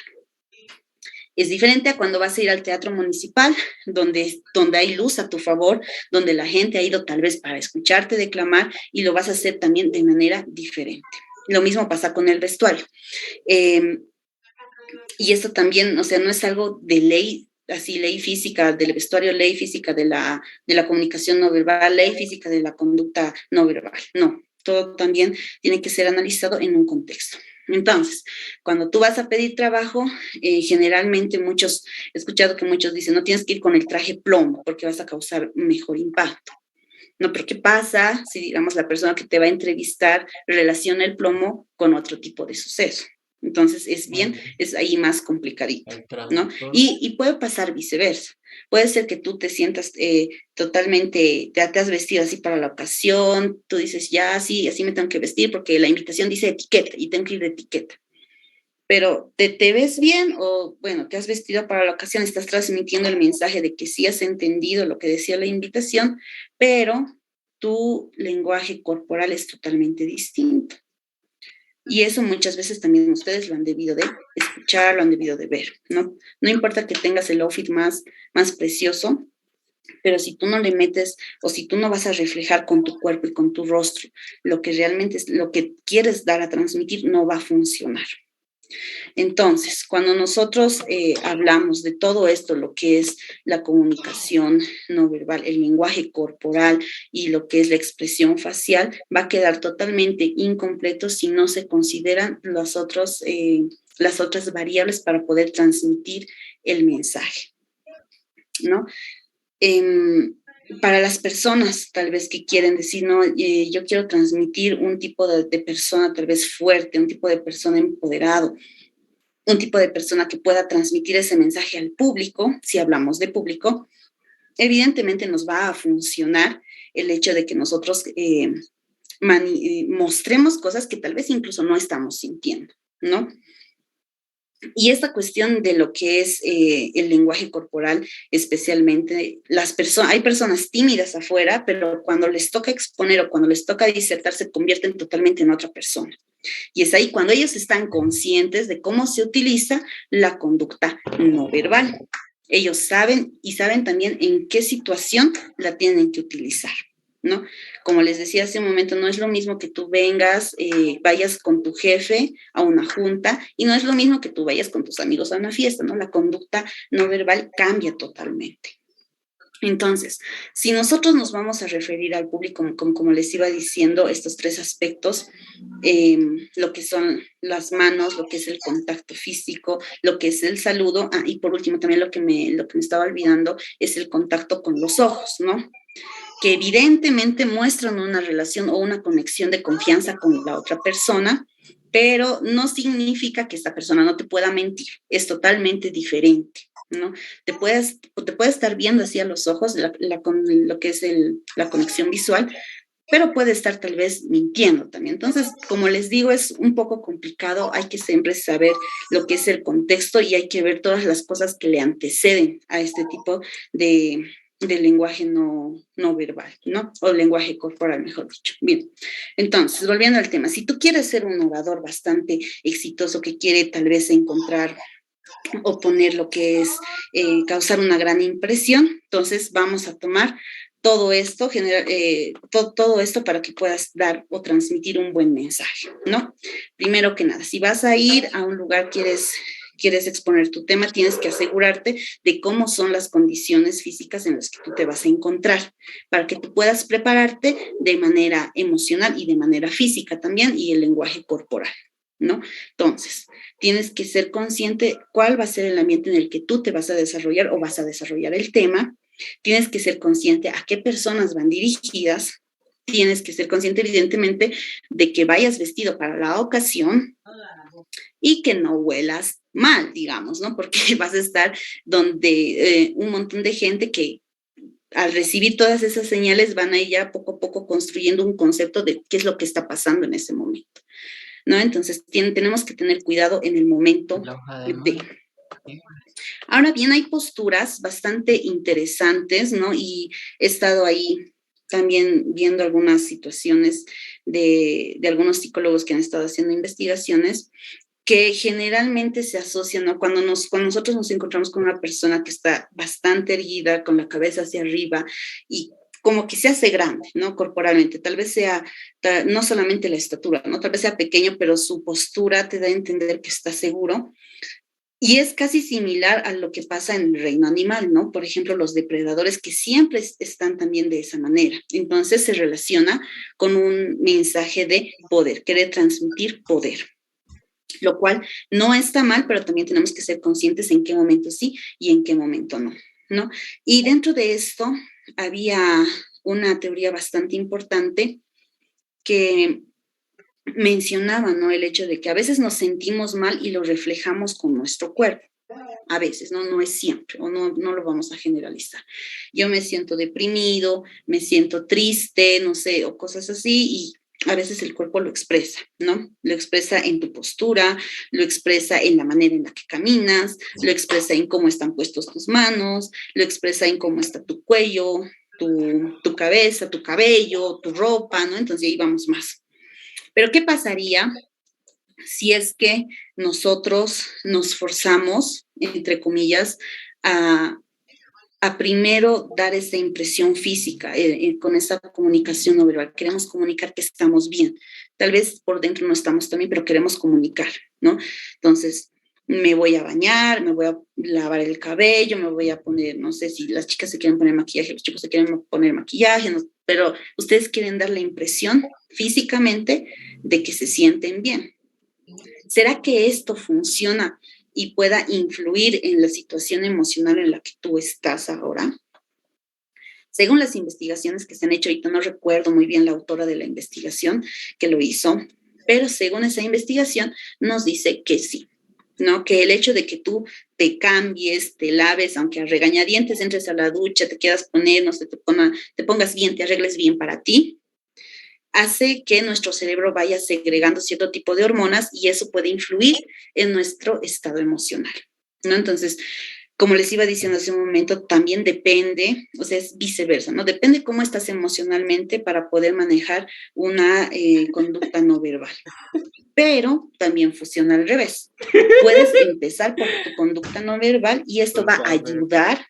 Es diferente a cuando vas a ir al teatro municipal, donde hay luz a tu favor, donde la gente ha ido tal vez para escucharte declamar y lo vas a hacer también de manera diferente. Lo mismo pasa con el vestuario. Y esto también, o sea, no es algo de ley así ley física del vestuario, ley física de la comunicación no verbal, ley física de la conducta no verbal. No, todo también tiene que ser analizado en un contexto. Entonces, cuando tú vas a pedir trabajo, generalmente he escuchado que muchos dicen, no tienes que ir con el traje plomo porque vas a causar mejor impacto. No, pero ¿qué pasa si, digamos, la persona que te va a entrevistar relaciona el plomo con otro tipo de suceso? Entonces, es ahí más complicadito, ¿no? Y puede pasar viceversa. Puede ser que tú te sientas totalmente, te has vestido así para la ocasión, tú dices, ya, sí, así me tengo que vestir porque la invitación dice etiqueta y tengo que ir de etiqueta. Pero ¿te ves bien o, bueno, te has vestido para la ocasión, estás transmitiendo el mensaje de que sí has entendido lo que decía la invitación, pero tu lenguaje corporal es totalmente distinto? Y eso muchas veces también ustedes lo han debido de escuchar, lo han debido de ver, ¿no? No importa que tengas el outfit más precioso, pero si tú no le metes o si tú no vas a reflejar con tu cuerpo y con tu rostro lo que realmente es lo que quieres dar a transmitir, no va a funcionar. Entonces, cuando nosotros hablamos de todo esto, lo que es la comunicación no verbal, el lenguaje corporal y lo que es la expresión facial, va a quedar totalmente incompleto si no se consideran las otras variables para poder transmitir el mensaje, ¿no? Para las personas tal vez que quieren decir, no, yo quiero transmitir un tipo de persona tal vez fuerte, un tipo de persona empoderado, un tipo de persona que pueda transmitir ese mensaje al público, si hablamos de público, evidentemente nos va a funcionar el hecho de que nosotros mostremos cosas que tal vez incluso no estamos sintiendo, ¿no? Y esta cuestión de lo que es el lenguaje corporal, especialmente hay personas tímidas afuera, pero cuando les toca exponer o cuando les toca disertar, se convierten totalmente en otra persona. Y es ahí cuando ellos están conscientes de cómo se utiliza la conducta no verbal. Ellos saben y saben también en qué situación la tienen que utilizar, ¿no? Como les decía hace un momento, no es lo mismo que tú vayas con tu jefe a una junta y no es lo mismo que tú vayas con tus amigos a una fiesta, ¿no? La conducta no verbal cambia totalmente. Entonces, si nosotros nos vamos a referir al público, como les iba diciendo, estos tres aspectos, lo que son las manos, lo que es el contacto físico, lo que es el saludo, y por último también lo que me estaba olvidando es el contacto con los ojos, ¿no? Que evidentemente muestran una relación o una conexión de confianza con la otra persona, pero no significa que esta persona no te pueda mentir, es totalmente diferente, ¿no? Te puede estar viendo así a los ojos, lo que es la conexión visual, pero puede estar tal vez mintiendo también. Entonces, como les digo, es un poco complicado, hay que siempre saber lo que es el contexto y hay que ver todas las cosas que le anteceden a este tipo de lenguaje no verbal, ¿no? O lenguaje corporal, mejor dicho. Bien, entonces, volviendo al tema, si tú quieres ser un orador bastante exitoso que quiere tal vez encontrar o poner lo que es causar una gran impresión, entonces vamos a tomar todo esto, todo esto para que puedas dar o transmitir un buen mensaje, ¿no? Primero que nada, si vas a ir a un lugar, quieres exponer tu tema, tienes que asegurarte de cómo son las condiciones físicas en las que tú te vas a encontrar, para que tú puedas prepararte de manera emocional y de manera física también, y el lenguaje corporal, ¿no? Entonces, tienes que ser consciente cuál va a ser el ambiente en el que tú te vas a desarrollar o vas a desarrollar el tema. Tienes que ser consciente a qué personas van dirigidas. Tienes que ser consciente, evidentemente, de que vayas vestido para la ocasión y que no huelas mal, digamos, ¿no? Porque vas a estar donde un montón de gente que al recibir todas esas señales van a ir ya poco a poco construyendo un concepto de qué es lo que está pasando en ese momento, ¿no? Entonces tenemos que tener cuidado en el momento de... Ahora bien, hay posturas bastante interesantes, ¿no? Y he estado ahí también viendo algunas situaciones de algunos psicólogos que han estado haciendo investigaciones que generalmente se asocian, ¿no? Cuando nosotros nos encontramos con una persona que está bastante erguida, con la cabeza hacia arriba y como que se hace grande, ¿no? Corporalmente, tal vez sea, no solamente la estatura, ¿no? Tal vez sea pequeño, pero su postura te da a entender que está seguro. Y es casi similar a lo que pasa en el reino animal, ¿no? Por ejemplo, los depredadores que siempre están también de esa manera. Entonces se relaciona con un mensaje de poder, querer transmitir poder, lo cual no está mal, pero también tenemos que ser conscientes en qué momento sí y en qué momento no, ¿no? Y dentro de esto había una teoría bastante importante que mencionaba, ¿no? El hecho de que a veces nos sentimos mal y lo reflejamos con nuestro cuerpo. A veces, ¿no? No es siempre, o no lo vamos a generalizar. Yo me siento deprimido, me siento triste, no sé, o cosas así, y a veces el cuerpo lo expresa, ¿no? Lo expresa en tu postura, lo expresa en la manera en la que caminas, lo expresa en cómo están puestos tus manos, lo expresa en cómo está tu cuello, tu cabeza, tu cabello, tu ropa, ¿no? Entonces ahí vamos más. Pero ¿qué pasaría si es que nosotros nos forzamos, entre comillas, a, a primero dar esa impresión física con esa comunicación no verbal? Queremos comunicar que estamos bien. Tal vez por dentro no estamos tan bien, pero queremos comunicar, ¿no? Entonces, me voy a bañar, me voy a lavar el cabello, me voy a poner, no sé si las chicas se quieren poner maquillaje, los chicos se quieren poner maquillaje, no, pero ustedes quieren dar la impresión físicamente de que se sienten bien. ¿Será que esto funciona y pueda influir en la situación emocional en la que tú estás ahora? Según las investigaciones que se han hecho, ahorita no recuerdo muy bien la autora de la investigación que lo hizo, pero según esa investigación nos dice que sí, ¿no? Que el hecho de que tú te cambies, te laves, aunque a regañadientes entres a la ducha, te quieras poner, no sé, te pongas bien, te arregles bien para ti, hace que nuestro cerebro vaya segregando cierto tipo de hormonas y eso puede influir en nuestro estado emocional, ¿no? Entonces, como les iba diciendo hace un momento, también depende, o sea, es viceversa, ¿no? Depende cómo estás emocionalmente para poder manejar una conducta no verbal. Pero también funciona al revés. Puedes empezar por tu conducta no verbal y esto va a ayudar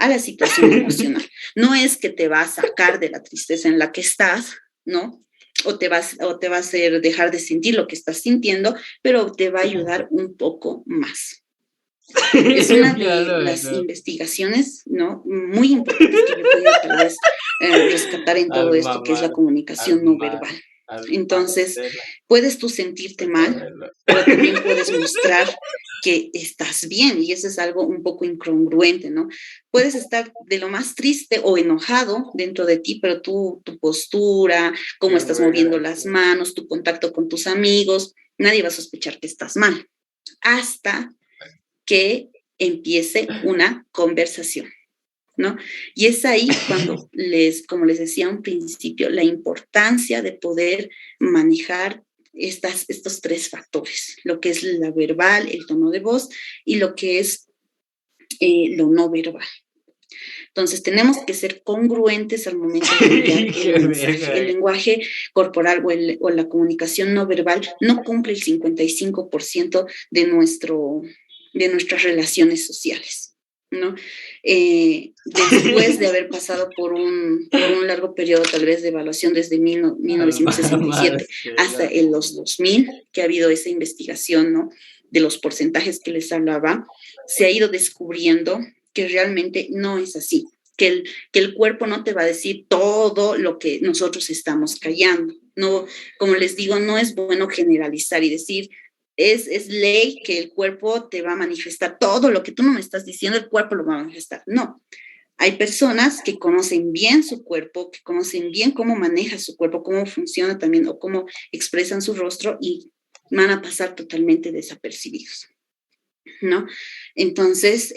a la situación emocional. No es que te va a sacar de la tristeza en la que estás, ¿no? O te va a hacer dejar de sentir lo que estás sintiendo, pero te va a ayudar un poco más. Es una de las investigaciones, ¿no? Muy importantes que yo he podido tal vez rescatar en todo esto, que es la comunicación no verbal. Entonces, puedes tú sentirte mal, pero también puedes mostrar que estás bien, y eso es algo un poco incongruente, ¿no? Puedes estar de lo más triste o enojado dentro de ti, pero tu postura, cómo estás moviendo las manos, tu contacto con tus amigos, nadie va a sospechar que estás mal, hasta que empiece una conversación, ¿no? Y es ahí cuando como les decía a un principio, la importancia de poder manejar estos tres factores, lo que es la verbal, el tono de voz y lo que es lo no verbal. Entonces, tenemos que ser congruentes al momento de enviar el mensaje. El lenguaje corporal o la comunicación no verbal no cumple el 55% de nuestras relaciones sociales, ¿no? Después de haber pasado por un largo periodo tal vez de evaluación desde 1967 hasta los 2000, que ha habido esa investigación, ¿no? De los porcentajes que les hablaba, se ha ido descubriendo que realmente no es así, que el cuerpo no te va a decir todo lo que nosotros estamos callando. No, como les digo, no es bueno generalizar y decir, es ley que el cuerpo te va a manifestar todo lo que tú no me estás diciendo, el cuerpo lo va a manifestar. No, hay personas que conocen bien su cuerpo, que conocen bien cómo maneja su cuerpo, cómo funciona también o cómo expresan su rostro y van a pasar totalmente desapercibidos, ¿no? Entonces,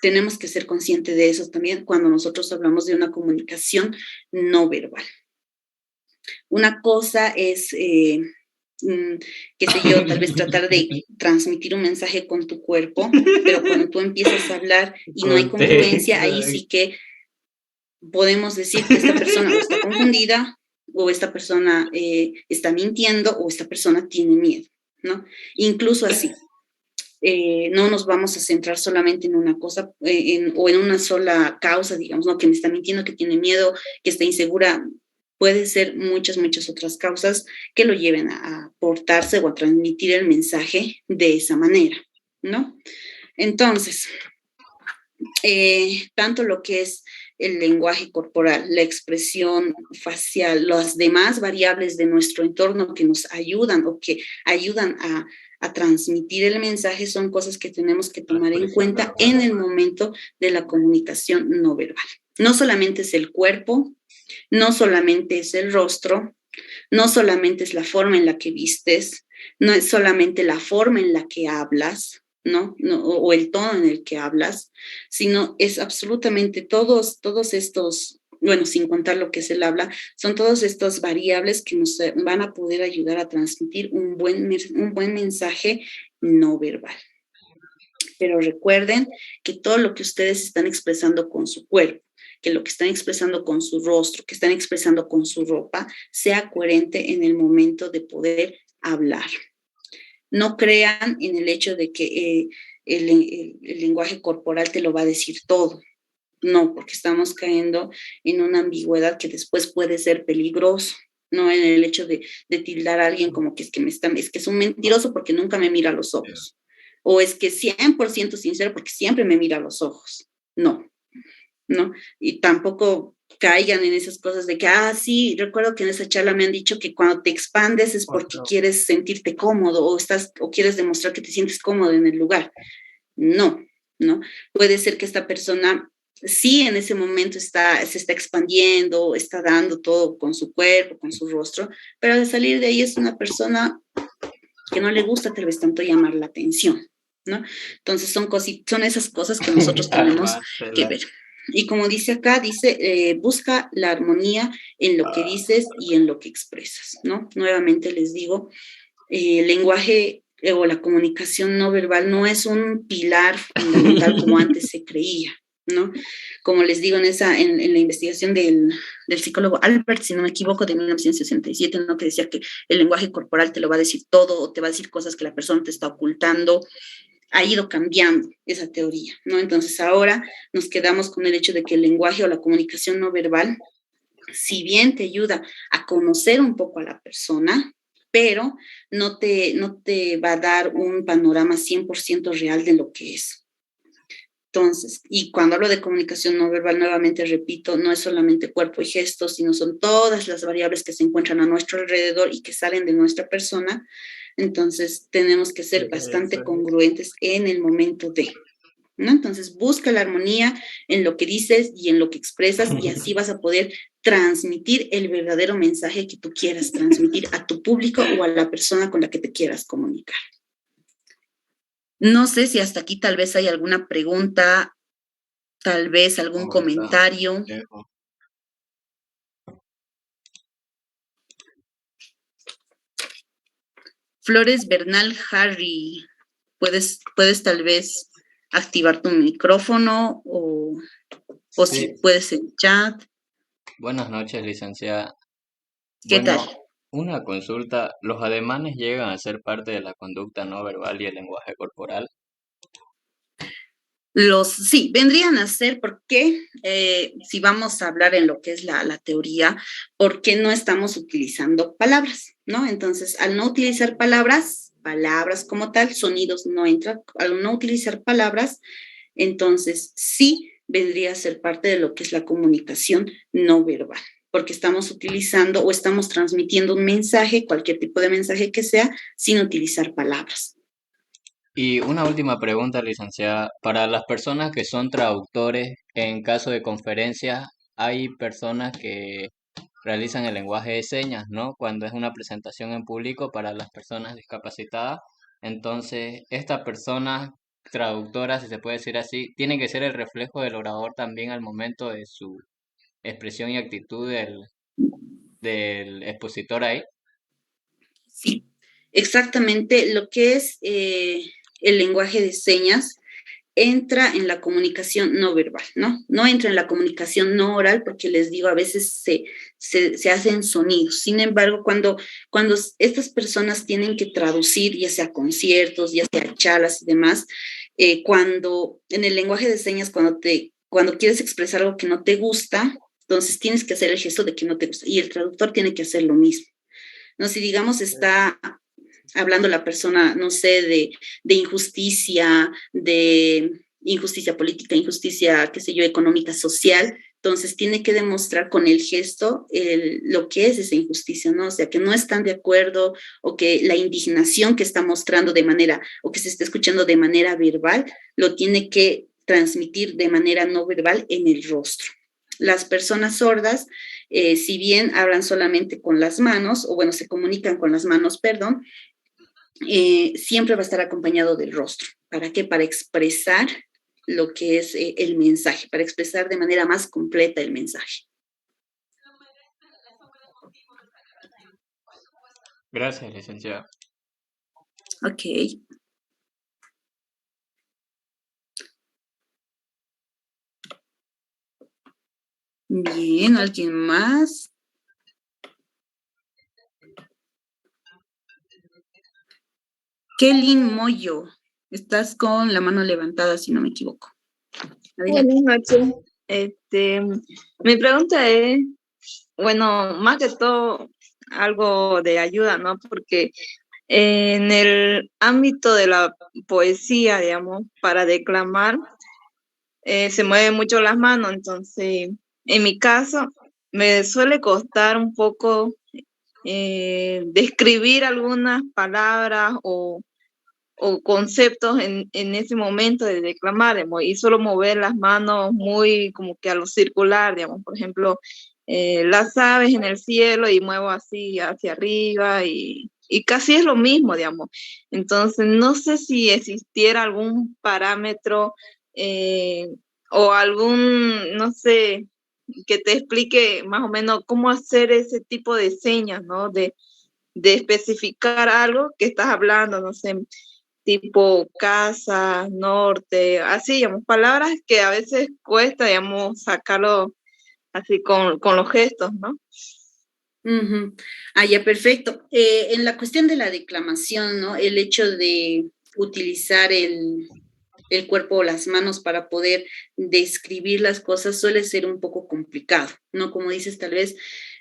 tenemos que ser conscientes de eso también cuando nosotros hablamos de una comunicación no verbal. Una cosa es, qué sé yo, tal vez tratar de transmitir un mensaje con tu cuerpo, pero cuando tú empiezas a hablar y no hay congruencia, ahí sí que podemos decir que esta persona o está confundida, o esta persona está mintiendo, o esta persona tiene miedo, ¿no? Incluso así. No nos vamos a centrar solamente en una cosa o en una sola causa, digamos, ¿no? Que me está mintiendo, que tiene miedo, que está insegura. Puede ser muchas otras causas que lo lleven a portarse o a transmitir el mensaje de esa manera, ¿no? Entonces, tanto lo que es el lenguaje corporal, la expresión facial, las demás variables de nuestro entorno que nos ayudan o que ayudan a transmitir el mensaje son cosas que tenemos que tomar en cuenta en el momento de la comunicación no verbal. No solamente es el cuerpo, no solamente es el rostro, no solamente es la forma en la que vistes, no es solamente la forma en la que hablas, ¿no? O el tono en el que hablas, sino es absolutamente todos estos, bueno, sin contar lo que es el habla, son todas estas variables que nos van a poder ayudar a transmitir un buen mensaje no verbal. Pero recuerden que todo lo que ustedes están expresando con su cuerpo, que lo que están expresando con su rostro, que están expresando con su ropa, sea coherente en el momento de poder hablar. No crean en el hecho de que el lenguaje corporal te lo va a decir todo. No, porque estamos cayendo en una ambigüedad que después puede ser peligroso. No en el hecho de tildar a alguien como que es que es un mentiroso porque nunca me mira a los ojos. O es que 100% sincero porque siempre me mira a los ojos. No, ¿no? Y tampoco caigan en esas cosas de que, sí, recuerdo que en esa charla me han dicho que cuando te expandes es porque quieres sentirte cómodo o quieres demostrar que te sientes cómodo en el lugar. No, ¿no? Puede ser que esta persona sí en ese momento se está expandiendo, está dando todo con su cuerpo, con su rostro, pero al salir de ahí es una persona que no le gusta tal vez tanto llamar la atención, ¿no? Entonces son esas cosas que nosotros tenemos que ver. Y como dice acá, busca la armonía en lo que dices y en lo que expresas, ¿no? Nuevamente les digo, el lenguaje o la comunicación no verbal no es un pilar fundamental como antes se creía, ¿no? Como les digo, en la investigación del psicólogo Albert, si no me equivoco, de 1967, ¿no? Que decía que el lenguaje corporal te lo va a decir todo o te va a decir cosas que la persona te está ocultando. Ha ido cambiando esa teoría, ¿no? Entonces ahora nos quedamos con el hecho de que el lenguaje o la comunicación no verbal, si bien te ayuda a conocer un poco a la persona, pero no te va a dar un panorama 100% real de lo que es. Entonces, y cuando hablo de comunicación no verbal, nuevamente repito, no es solamente cuerpo y gestos, sino son todas las variables que se encuentran a nuestro alrededor y que salen de nuestra persona. Entonces, tenemos que ser bastante congruentes en el momento de, ¿no? Entonces, busca la armonía en lo que dices y en lo que expresas y así vas a poder transmitir el verdadero mensaje que tú quieras transmitir a tu público o a la persona con la que te quieras comunicar. No sé si hasta aquí tal vez hay alguna pregunta, tal vez algún comentario. Flores Bernal Harry, puedes tal vez activar tu micrófono o sí. Si puedes en chat. Buenas noches, licenciada. ¿Qué tal? Una consulta. ¿Los ademanes llegan a ser parte de la conducta no verbal y el lenguaje corporal? Sí, vendrían a ser porque, si vamos a hablar en lo que es la teoría, porque no estamos utilizando palabras, ¿no? Entonces, al no utilizar palabras como tal, sonidos no entran, al no utilizar palabras, entonces sí vendría a ser parte de lo que es la comunicación no verbal, porque estamos utilizando o estamos transmitiendo un mensaje, cualquier tipo de mensaje que sea, sin utilizar palabras. Y una última pregunta, licenciada. Para las personas que son traductores, en caso de conferencias, hay personas que realizan el lenguaje de señas, ¿no? Cuando es una presentación en público para las personas discapacitadas. Entonces, esta persona traductora, si se puede decir así, tiene que ser el reflejo del orador también al momento de su expresión y actitud del expositor ahí. Sí, exactamente. Lo que es el lenguaje de señas entra en la comunicación no verbal, ¿no? No entra en la comunicación no oral porque les digo, a veces se hacen sonidos. Sin embargo, cuando estas personas tienen que traducir, ya sea conciertos, ya sea charlas y demás, cuando en el lenguaje de señas, cuando quieres expresar algo que no te gusta, entonces tienes que hacer el gesto de que no te gusta y el traductor tiene que hacer lo mismo. No, si digamos está hablando la persona, no sé, de injusticia, de injusticia política, injusticia, qué sé yo, económica, social. Entonces tiene que demostrar con el gesto lo que es esa injusticia, ¿no? O sea, que no están de acuerdo o que la indignación que está mostrando de manera, o que se está escuchando de manera verbal, lo tiene que transmitir de manera no verbal en el rostro. Las personas sordas, si bien hablan solamente con las manos, o bueno, se comunican con las manos, perdón, siempre va a estar acompañado del rostro. ¿Para qué? Para expresar lo que es el mensaje, para expresar de manera más completa el mensaje. Gracias, licenciada. Ok. Bien, ¿alguien más? Kelly Moyo, estás con la mano levantada, si no me equivoco. Adelante. Buenas noches. Mi pregunta es, bueno, más que todo, algo de ayuda, ¿no? Porque en el ámbito de la poesía, digamos, para declamar, se mueven mucho las manos, entonces, en mi caso, me suele costar un poco describir algunas palabras o conceptos en ese momento de declamar, digamos, y solo mover las manos muy como que a lo circular, digamos, por ejemplo, las aves en el cielo y muevo así hacia arriba y casi es lo mismo, digamos. Entonces, no sé si existiera algún parámetro eh, o algún, no sé, que te explique más o menos cómo hacer ese tipo de señas, ¿no? De especificar algo que estás hablando, no sé, tipo casa, norte, así, digamos, palabras que a veces cuesta, digamos, sacarlo así con los gestos, ¿no? Uh-huh. Ah, ya, perfecto. En la cuestión de la declamación, ¿no? El hecho de utilizar el cuerpo o las manos para poder describir las cosas suele ser un poco complicado, ¿no? Como dices, tal vez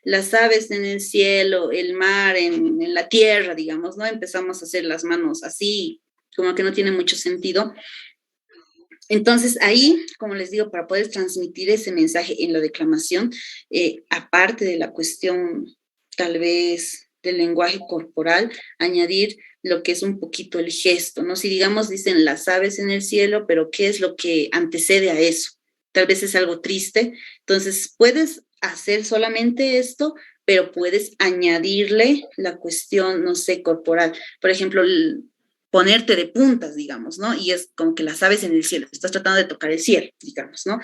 las aves en el cielo, el mar en la tierra, digamos, ¿no? Empezamos a hacer las manos así, como que no tiene mucho sentido. Entonces, ahí, como les digo, para poder transmitir ese mensaje en la declamación, aparte de la cuestión tal vez del lenguaje corporal, añadir lo que es un poquito el gesto, ¿no? Si digamos, dicen las aves en el cielo, pero ¿qué es lo que antecede a eso? Tal vez es algo triste, entonces puedes hacer solamente esto, pero puedes añadirle la cuestión, no sé, corporal. Por ejemplo, ponerte de puntas, digamos, ¿no? Y es como que las aves en el cielo, estás tratando de tocar el cielo, digamos, ¿no?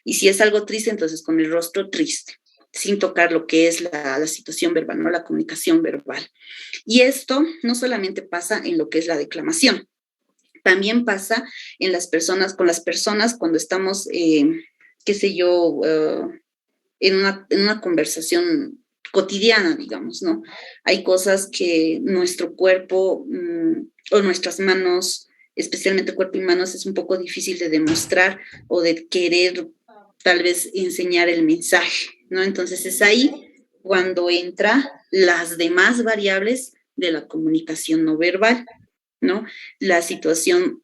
Y si es algo triste, entonces con el rostro triste, sin tocar lo que es la situación verbal, ¿no? La comunicación verbal. Y esto no solamente pasa en lo que es la declamación, también pasa en las personas, con las personas cuando estamos, qué sé yo, en una conversación cotidiana, digamos, ¿no? Hay cosas que nuestro cuerpo o nuestras manos, especialmente cuerpo y manos, es un poco difícil de demostrar o de querer tal vez enseñar el mensaje, ¿no? Entonces es ahí cuando entra las demás variables de la comunicación no verbal, ¿no? La situación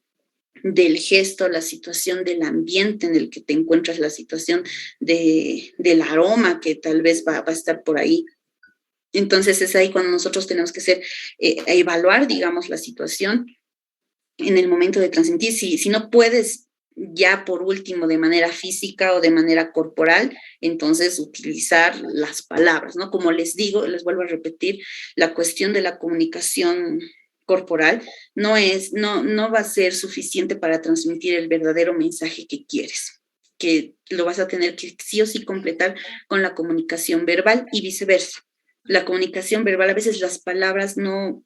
del gesto, la situación del ambiente en el que te encuentras, la situación del aroma que tal vez va a estar por ahí. Entonces es ahí cuando nosotros tenemos que evaluar, digamos, la situación en el momento de transmitir. Si no puedes ya por último de manera física o de manera corporal, entonces utilizar las palabras, ¿no? Como les digo, les vuelvo a repetir, la cuestión de la comunicación corporal no va a ser suficiente para transmitir el verdadero mensaje que quieres, que lo vas a tener que sí o sí completar con la comunicación verbal y viceversa. La comunicación verbal, a veces las palabras tal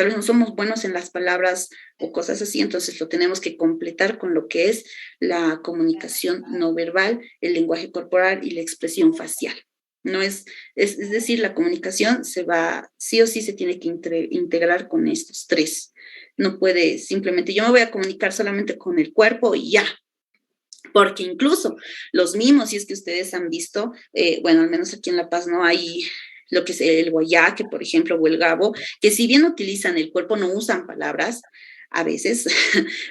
vez no somos buenos en las palabras o cosas así, entonces lo tenemos que completar con lo que es la comunicación no verbal, el lenguaje corporal y la expresión facial. No es decir, la comunicación sí o sí se tiene que integrar con estos tres. No puede simplemente, yo me voy a comunicar solamente con el cuerpo y ya. Porque incluso los mimos, si es que ustedes han visto, bueno, al menos aquí en La Paz no hay lo que es el guayaque, por ejemplo, o el gabo, que si bien utilizan el cuerpo, no usan palabras, a veces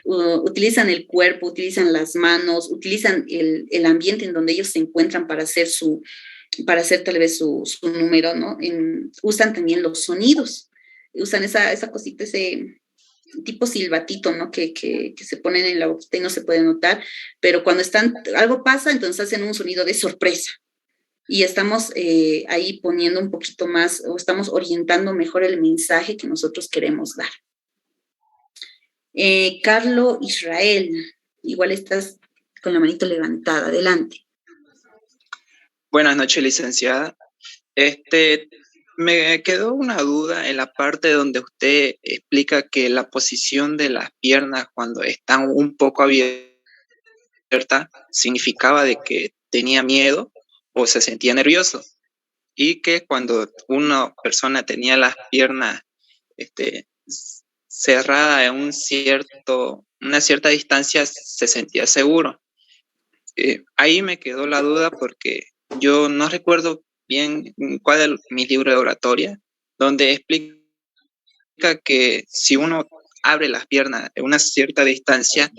utilizan el cuerpo, utilizan las manos, utilizan el ambiente en donde ellos se encuentran para hacer tal vez su número, ¿no? Usan también los sonidos, usan esa cosita, ese tipo silbatito, ¿no? Que se ponen en la boquita y no se puede notar, pero cuando algo pasa, entonces hacen un sonido de sorpresa. Y estamos ahí poniendo un poquito más, o estamos orientando mejor el mensaje que nosotros queremos dar. Carlo Israel, igual estás con la manito levantada, adelante. Buenas noches, licenciada. Me quedó una duda en la parte donde usted explica que la posición de las piernas cuando están un poco abiertas significaba de que tenía miedo o se sentía nervioso, y que cuando una persona tenía las piernas cerradas en una cierta distancia se sentía seguro. Ahí me quedó la duda porque yo no recuerdo bien cuál es mi libro de oratoria, donde explica que si uno abre las piernas en una cierta distancia,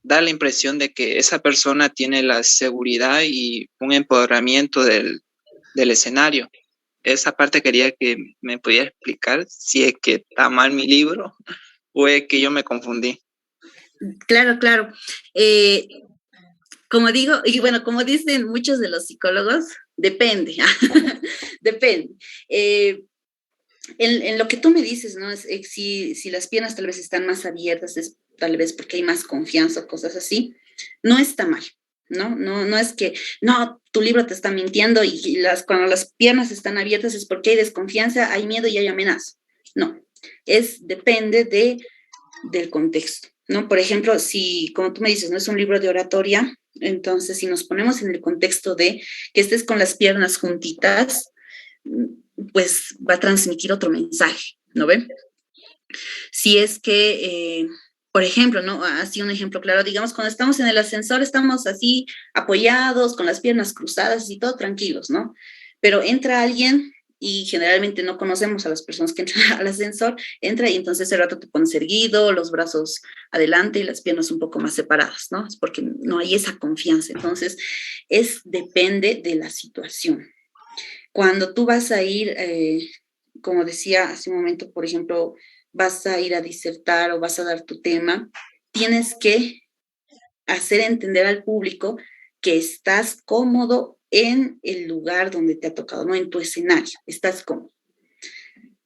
da la impresión de que esa persona tiene la seguridad y un empoderamiento del escenario. Esa parte quería que me pudiera explicar si es que está mal mi libro o es que yo me confundí. Claro, claro. Como digo, y bueno, como dicen muchos de los psicólogos, depende, depende. En lo que tú me dices, ¿no? Si las piernas tal vez están más abiertas, es tal vez porque hay más confianza o cosas así, no está mal, ¿no? No es que, no, tu libro te está mintiendo y cuando las piernas están abiertas es porque hay desconfianza, hay miedo y hay amenaza. No, depende del contexto, ¿no? Por ejemplo, si, como tú me dices, no es un libro de oratoria, entonces si nos ponemos en el contexto de que estés con las piernas juntitas, pues va a transmitir otro mensaje, ¿no ven? Si es que, por ejemplo, ¿no? Así un ejemplo claro, digamos, cuando estamos en el ascensor, estamos así apoyados, con las piernas cruzadas y todo tranquilos, ¿no? Pero entra alguien y generalmente no conocemos a las personas que entran al ascensor, entra y entonces el rato te pones erguido, los brazos adelante y las piernas un poco más separadas, ¿no? Es porque no hay esa confianza. Entonces, depende de la situación. Cuando tú vas a ir, como decía hace un momento, por ejemplo, vas a ir a disertar o vas a dar tu tema, tienes que hacer entender al público que estás cómodo en el lugar donde te ha tocado, no en tu escenario, estás cómodo.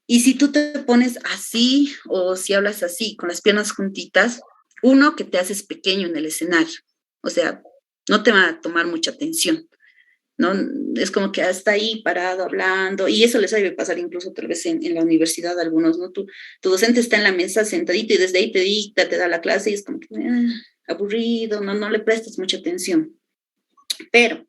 Y si tú te pones así o si hablas así, con las piernas juntitas, uno, que te haces pequeño en el escenario, o sea, no te va a tomar mucha atención, ¿no? Es como que hasta ahí parado hablando, y eso les debe pasar incluso tal vez en la universidad a algunos, ¿no? Tu docente está en la mesa sentadito y desde ahí te dicta, te da la clase y es como que aburrido, no le prestas mucha atención. Pero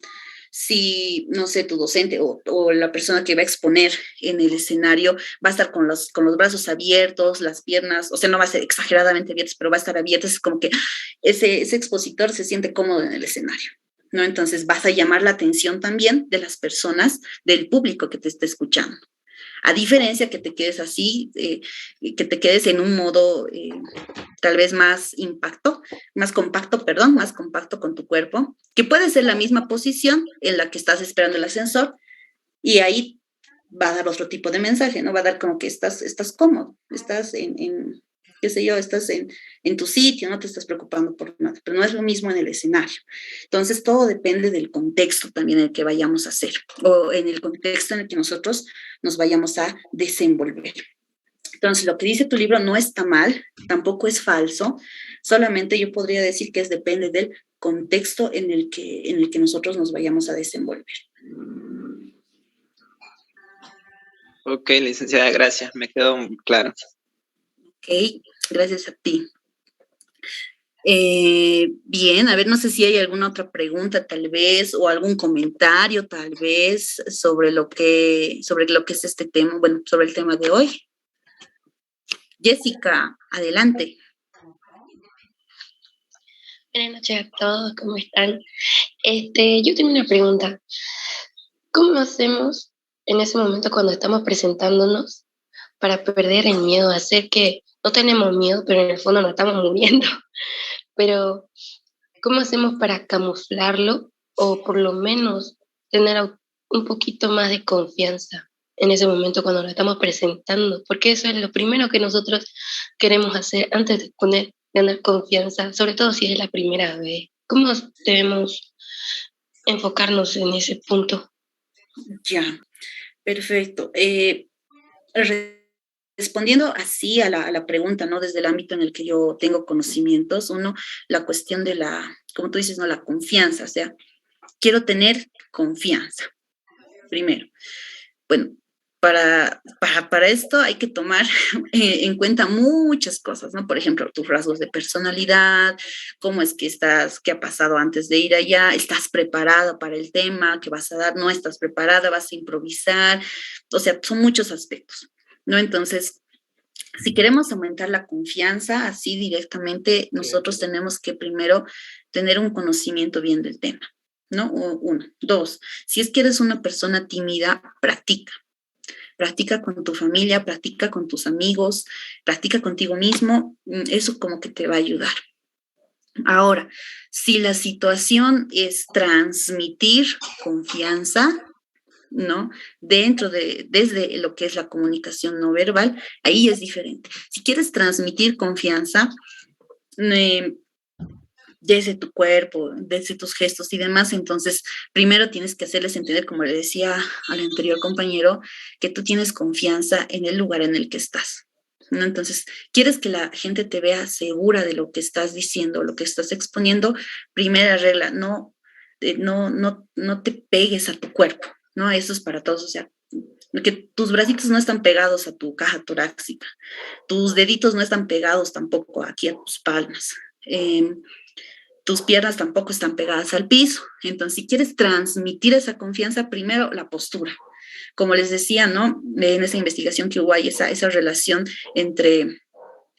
si, no sé, tu docente o la persona que va a exponer en el escenario va a estar con los brazos abiertos, las piernas, o sea, no va a ser exageradamente abiertas, pero va a estar abiertas, es como que ese expositor se siente cómodo en el escenario, ¿no? Entonces vas a llamar la atención también de las personas, del público que te está escuchando. A diferencia que te quedes así, que te quedes en un modo tal vez más compacto con tu cuerpo, que puede ser la misma posición en la que estás esperando el ascensor, y ahí va a dar otro tipo de mensaje, ¿no? Va a dar como que estás cómodo, estás qué sé yo, estás en tu sitio, no te estás preocupando por nada, pero no es lo mismo en el escenario. Entonces, todo depende del contexto también en el que vayamos a hacer, o en el contexto en el que nosotros nos vayamos a desenvolver. Entonces, lo que dice tu libro no está mal, tampoco es falso, solamente yo podría decir que depende del contexto en el que nosotros nos vayamos a desenvolver. Ok, licenciada, gracias, me quedó claro. Ok, gracias a ti. Bien, a ver, no sé si hay alguna otra pregunta tal vez o algún comentario tal vez sobre lo que es este tema, bueno, sobre el tema de hoy. Jessica, adelante. Buenas noches a todos, ¿cómo están? Yo tengo una pregunta. ¿Cómo hacemos en ese momento cuando estamos presentándonos para perder el miedo, hacer que no tenemos miedo, pero en el fondo nos estamos muriendo. Pero, ¿cómo hacemos para camuflarlo o por lo menos tener un poquito más de confianza en ese momento cuando lo estamos presentando? Porque eso es lo primero que nosotros queremos hacer antes de ganar confianza, sobre todo si es la primera vez. ¿Cómo debemos enfocarnos en ese punto? Ya, perfecto. Respondiendo así a la pregunta, ¿no? Desde el ámbito en el que yo tengo conocimientos, uno, la cuestión de como tú dices, ¿no? La confianza, o sea, quiero tener confianza, primero. Bueno, para esto hay que tomar en cuenta muchas cosas, ¿no? Por ejemplo, tus rasgos de personalidad, cómo es que estás, qué ha pasado antes de ir allá, estás preparada para el tema que vas a dar, no estás preparada, vas a improvisar, o sea, son muchos aspectos, ¿no? Entonces, si queremos aumentar la confianza, así directamente, nosotros tenemos que primero tener un conocimiento bien del tema, ¿no? Uno. Dos, si es que eres una persona tímida, practica. Practica con tu familia, practica con tus amigos, practica contigo mismo, eso como que te va a ayudar. Ahora, si la situación es transmitir confianza, ¿no? Desde lo que es la comunicación no verbal, ahí es diferente. Si quieres transmitir confianza, desde tu cuerpo, desde tus gestos y demás, entonces primero tienes que hacerles entender, como le decía al anterior compañero, que tú tienes confianza en el lugar en el que estás, ¿no? Entonces, quieres que la gente te vea segura de lo que estás diciendo, lo que estás exponiendo, primera regla, no te pegues a tu cuerpo, ¿no? Eso es para todos, o sea, que tus bracitos no están pegados a tu caja torácica, tus deditos no están pegados tampoco aquí a tus palmas, tus piernas tampoco están pegadas al piso. Entonces, si quieres transmitir esa confianza, primero la postura. Como les decía, ¿no? En esa investigación que hubo, hay esa relación entre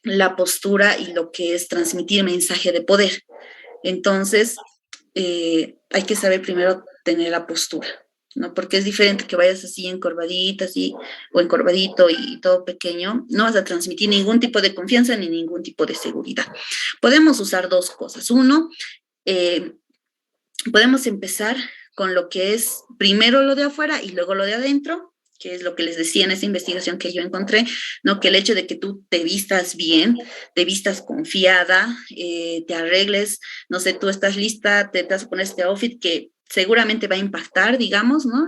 la postura y lo que es transmitir mensaje de poder. Entonces, hay que saber primero tener la postura, ¿no? Porque es diferente que vayas así encorvadita, así, o encorvadito y todo pequeño, no vas a transmitir ningún tipo de confianza ni ningún tipo de seguridad. Podemos usar dos cosas. Uno, podemos empezar con lo que es primero lo de afuera y luego lo de adentro, que es lo que les decía en esa investigación que yo encontré, ¿no? Que el hecho de que tú te vistas bien, te vistas confiada, te arregles, no sé, tú estás lista, te vas a poner este outfit que seguramente va a impactar, digamos, ¿no?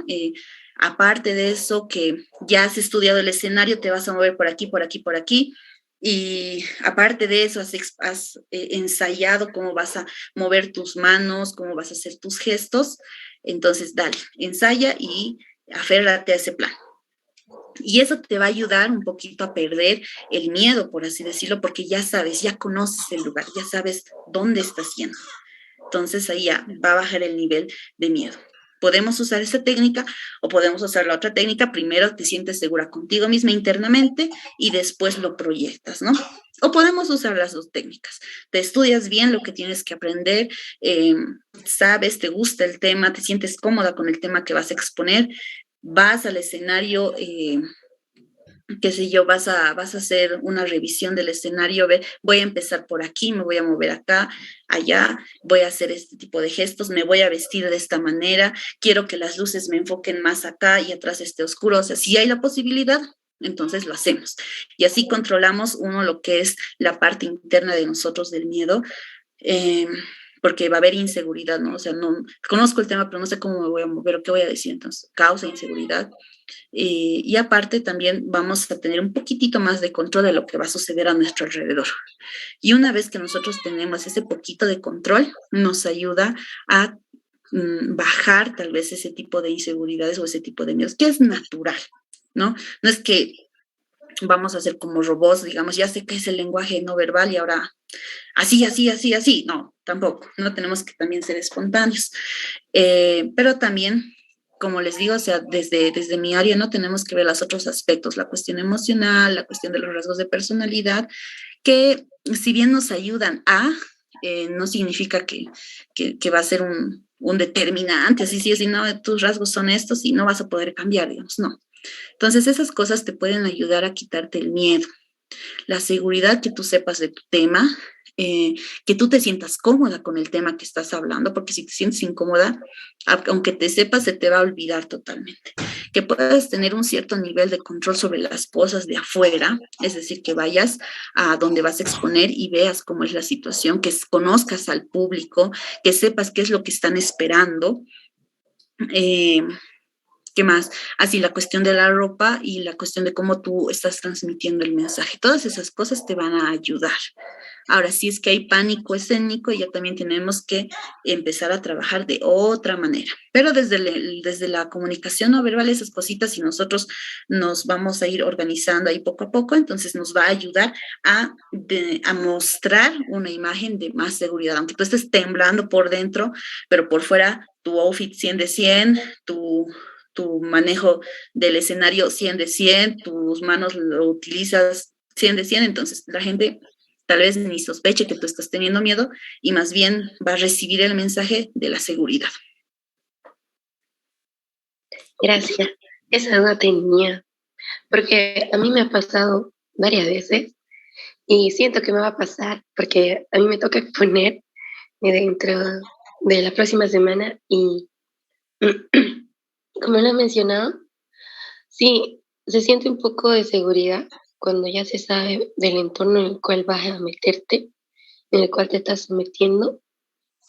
Aparte de eso, que ya has estudiado el escenario, te vas a mover por aquí, por aquí, por aquí, y aparte de eso, has ensayado cómo vas a mover tus manos, cómo vas a hacer tus gestos, entonces dale, ensaya y aférrate a ese plan. Y eso te va a ayudar un poquito a perder el miedo, por así decirlo, porque ya sabes, ya conoces el lugar, ya sabes dónde estás yendo. Entonces ahí ya va a bajar el nivel de miedo. Podemos usar esta técnica o podemos usar la otra técnica. Primero te sientes segura contigo misma internamente y después lo proyectas, ¿no? O podemos usar las dos técnicas. Te estudias bien lo que tienes que aprender, sabes, te gusta el tema, te sientes cómoda con el tema que vas a exponer, vas al escenario, qué sé yo, vas a hacer una revisión del escenario, voy a empezar por aquí, me voy a mover acá, allá, voy a hacer este tipo de gestos, me voy a vestir de esta manera, quiero que las luces me enfoquen más acá y atrás esté oscuro. O sea, si hay la posibilidad, entonces lo hacemos. Y así controlamos lo que es la parte interna de nosotros del miedo, porque va a haber inseguridad, ¿no? O sea, no conozco el tema, pero no sé cómo me voy a mover o qué voy a decir, entonces causa inseguridad. Y aparte también vamos a tener un poquitito más de control de lo que va a suceder a nuestro alrededor. Y una vez que nosotros tenemos ese poquito de control, nos ayuda a bajar tal vez ese tipo de inseguridades o ese tipo de miedos, que es natural, ¿no? No es que vamos a ser como robots, digamos, ya sé qué es el lenguaje no verbal y ahora así, así, así, así. No, tampoco, no tenemos que también ser espontáneos. Pero también, como les digo, o sea, desde mi área no tenemos que ver los otros aspectos, la cuestión emocional, la cuestión de los rasgos de personalidad, que si bien nos ayudan a no significa que va a ser un determinante, así, no, tus rasgos son estos y no vas a poder cambiar, digamos, no. Entonces, esas cosas te pueden ayudar a quitarte el miedo, la seguridad, que tú sepas de tu tema, que tú te sientas cómoda con el tema que estás hablando, porque si te sientes incómoda, aunque te sepas, se te va a olvidar totalmente. Que puedas tener un cierto nivel de control sobre las cosas de afuera, es decir, que vayas a donde vas a exponer y veas cómo es la situación, que conozcas al público, que sepas qué es lo que están esperando. ¿Qué más? Así la cuestión de la ropa y la cuestión de cómo tú estás transmitiendo el mensaje. Todas esas cosas te van a ayudar. Ahora, si es que hay pánico escénico, ya también tenemos que empezar a trabajar de otra manera. Pero desde la comunicación no verbal, esas cositas, si nosotros nos vamos a ir organizando ahí poco a poco, entonces nos va a ayudar a mostrar una imagen de más seguridad. Aunque tú estés temblando por dentro, pero por fuera tu outfit 100 de 100, tu manejo del escenario 100 de 100, tus manos lo utilizas 100 de 100, entonces la gente tal vez ni sospeche que tú estás teniendo miedo y más bien va a recibir el mensaje de la seguridad. Gracias. Esa duda tenía, porque a mí me ha pasado varias veces y siento que me va a pasar porque a mí me toca exponer dentro de la próxima semana y como lo he mencionado, sí, se siente un poco de seguridad cuando ya se sabe del entorno en el cual vas a meterte, en el cual te estás sometiendo,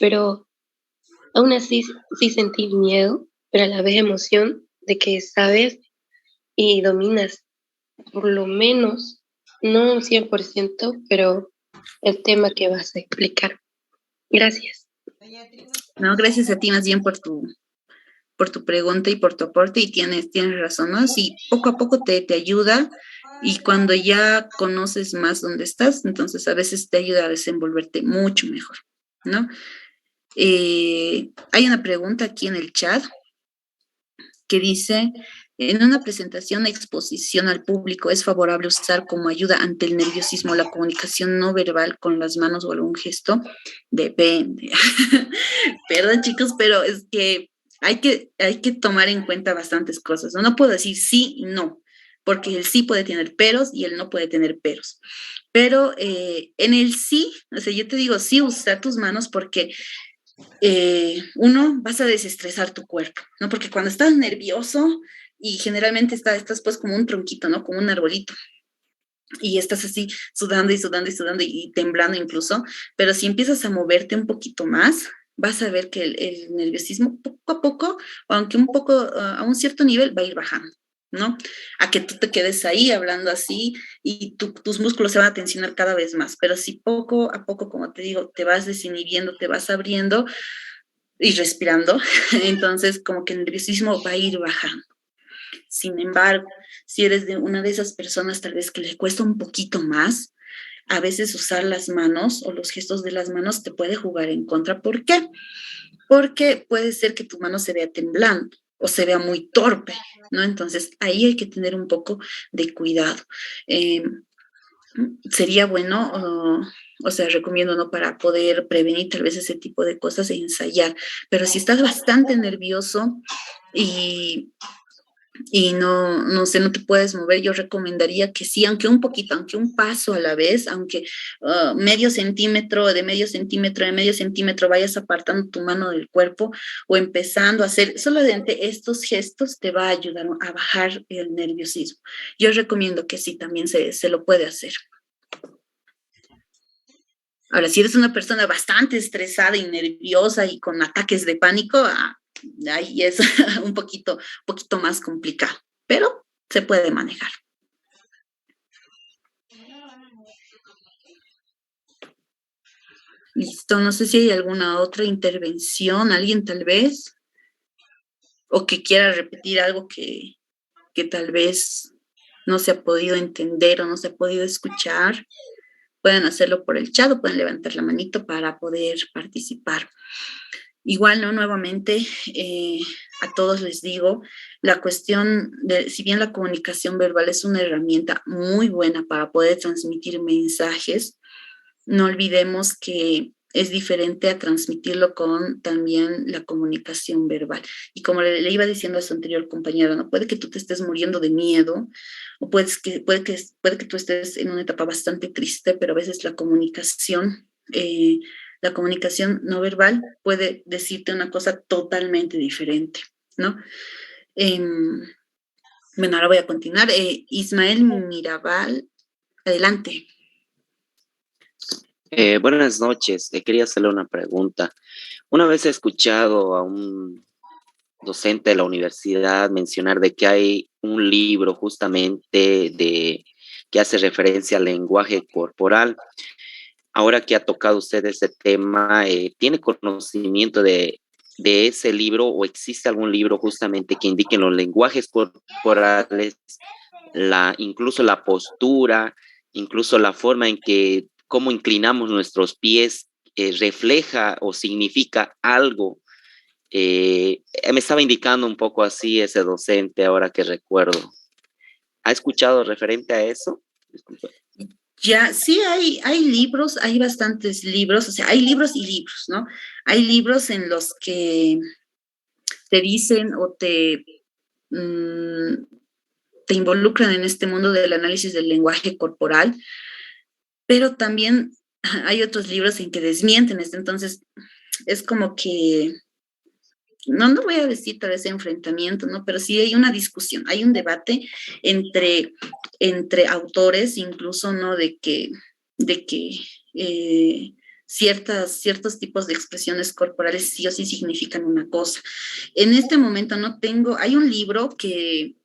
pero aún así sí sentir miedo, pero a la vez emoción de que sabes y dominas por lo menos, no un 100%, pero el tema que vas a explicar. Gracias. No, gracias a ti más bien por tu pregunta y por tu aporte, y tienes razón, ¿no? Sí, poco a poco te ayuda, y cuando ya conoces más dónde estás, entonces a veces te ayuda a desenvolverte mucho mejor, ¿no? Hay una pregunta aquí en el chat que dice: en una presentación o exposición al público, ¿es favorable usar como ayuda ante el nerviosismo la comunicación no verbal con las manos o algún gesto? Depende. Perdón, chicos, pero es que hay que tomar en cuenta bastantes cosas, ¿no? No puedo decir sí y no, porque el sí puede tener peros y el no puede tener peros. Pero en el sí, o sea, yo te digo sí, usar tus manos porque uno, vas a desestresar tu cuerpo, ¿no? Porque cuando estás nervioso y generalmente estás pues como un tronquito, ¿no? Como un arbolito. Y estás así sudando y sudando y sudando y temblando incluso, pero si empiezas a moverte un poquito más, vas a ver que el nerviosismo poco a poco, o aunque un poco a un cierto nivel, va a ir bajando, ¿no? A que tú te quedes ahí hablando así y tus músculos se van a tensionar cada vez más, pero si poco a poco, como te digo, te vas desinhibiendo, te vas abriendo y respirando, entonces como que el nerviosismo va a ir bajando. Sin embargo, si eres una de esas personas tal vez que le cuesta un poquito más, a veces usar las manos o los gestos de las manos te puede jugar en contra. ¿Por qué? Porque puede ser que tu mano se vea temblando o se vea muy torpe, ¿no? Entonces, ahí hay que tener un poco de cuidado. Sería bueno, o sea, recomiendo, ¿no? Para poder prevenir tal vez ese tipo de cosas e ensayar. Pero si estás bastante nervioso y no sé, no te puedes mover, yo recomendaría que sí, aunque un poquito, aunque un paso a la vez, aunque medio centímetro, de medio centímetro, vayas apartando tu mano del cuerpo o empezando a hacer, solamente estos gestos te va a ayudar a bajar el nerviosismo. Yo recomiendo que sí, también se lo puede hacer. Ahora, si eres una persona bastante estresada y nerviosa y con ataques de pánico, ahí es un poquito más complicado, pero se puede manejar. Listo, no sé si hay alguna otra intervención, alguien tal vez, o que quiera repetir algo que tal vez no se ha podido entender o no se ha podido escuchar. Pueden hacerlo por el chat o pueden levantar la manito para poder participar. Igual, ¿no? Nuevamente, a todos les digo, la cuestión de, si bien la comunicación verbal es una herramienta muy buena para poder transmitir mensajes, no olvidemos que es diferente a transmitirlo con también la comunicación verbal. Y como le iba diciendo a su anterior compañero, ¿no? Puede que tú te estés muriendo de miedo, o puede que tú estés en una etapa bastante triste, pero a veces la comunicación no verbal puede decirte una cosa totalmente diferente, ¿no? Bueno, ahora voy a continuar. Ismael Mirabal, adelante. Buenas noches, quería hacerle una pregunta. Una vez he escuchado a un docente de la universidad mencionar de que hay un libro justamente que hace referencia al lenguaje corporal. Ahora que ha tocado usted ese tema, ¿tiene conocimiento de ese libro o existe algún libro justamente que indique los lenguajes corporales, incluso la postura, incluso la forma en que cómo inclinamos nuestros pies refleja o significa algo? Me estaba indicando un poco así ese docente ahora que recuerdo. ¿Ha escuchado referente a eso? Disculpe. Ya, sí hay libros, hay bastantes libros, o sea, hay libros y libros, ¿no? Hay libros en los que te dicen o te involucran en este mundo del análisis del lenguaje corporal, pero también hay otros libros en que desmienten esto, entonces es como que, no voy a decir tal vez enfrentamiento, ¿no? Pero sí hay una discusión, hay un debate entre autores, incluso, ¿no? De que ciertos tipos de expresiones corporales sí o sí significan una cosa. En este momento hay un libro que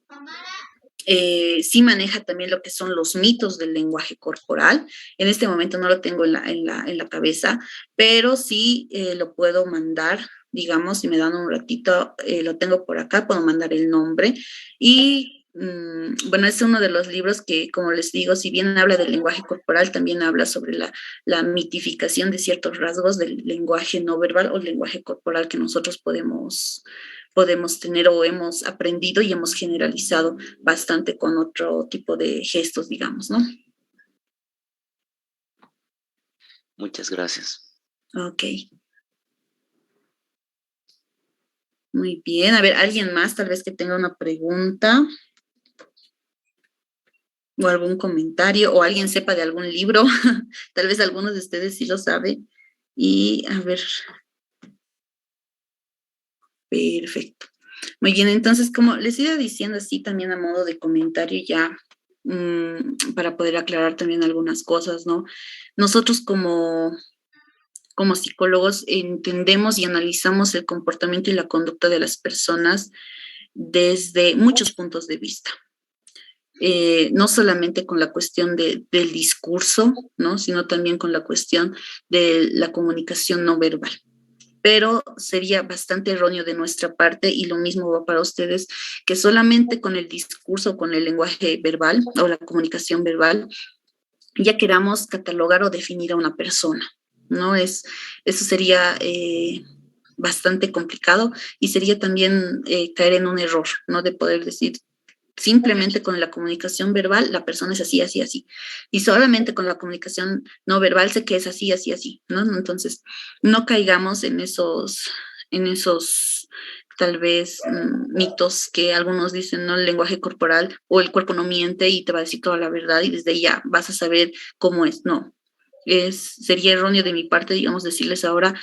sí maneja también lo que son los mitos del lenguaje corporal. En este momento no lo tengo en la cabeza, pero sí lo puedo mandar, digamos, si me dan un ratito, lo tengo por acá, puedo mandar el nombre. Y bueno, es uno de los libros que, como les digo, si bien habla del lenguaje corporal, también habla sobre la mitificación de ciertos rasgos del lenguaje no verbal o lenguaje corporal que nosotros podemos tener o hemos aprendido y hemos generalizado bastante con otro tipo de gestos, digamos, ¿no? Muchas gracias. Ok. Muy bien. A ver, ¿alguien más tal vez que tenga una pregunta? O algún comentario, o alguien sepa de algún libro. Tal vez algunos de ustedes sí lo saben. Y a ver. Perfecto. Muy bien, entonces, como les iba diciendo así también a modo de comentario ya, para poder aclarar también algunas cosas, ¿no? Nosotros como psicólogos entendemos y analizamos el comportamiento y la conducta de las personas desde muchos puntos de vista. No solamente con la cuestión del discurso, ¿no? Sino también con la cuestión de la comunicación no verbal. Pero sería bastante erróneo de nuestra parte, y lo mismo va para ustedes, que solamente con el discurso, con el lenguaje verbal o la comunicación verbal, ya queramos catalogar o definir a una persona, ¿no? Eso sería bastante complicado, y sería también caer en un error, ¿no? De poder decir, simplemente con la comunicación verbal, la persona es así, así, así. Y solamente con la comunicación no verbal sé que es así, así, así, ¿no? Entonces, no caigamos en esos tal vez mitos que algunos dicen, ¿no? El lenguaje corporal o el cuerpo no miente y te va a decir toda la verdad y desde ya vas a saber cómo es. No. Sería erróneo de mi parte, digamos, decirles ahora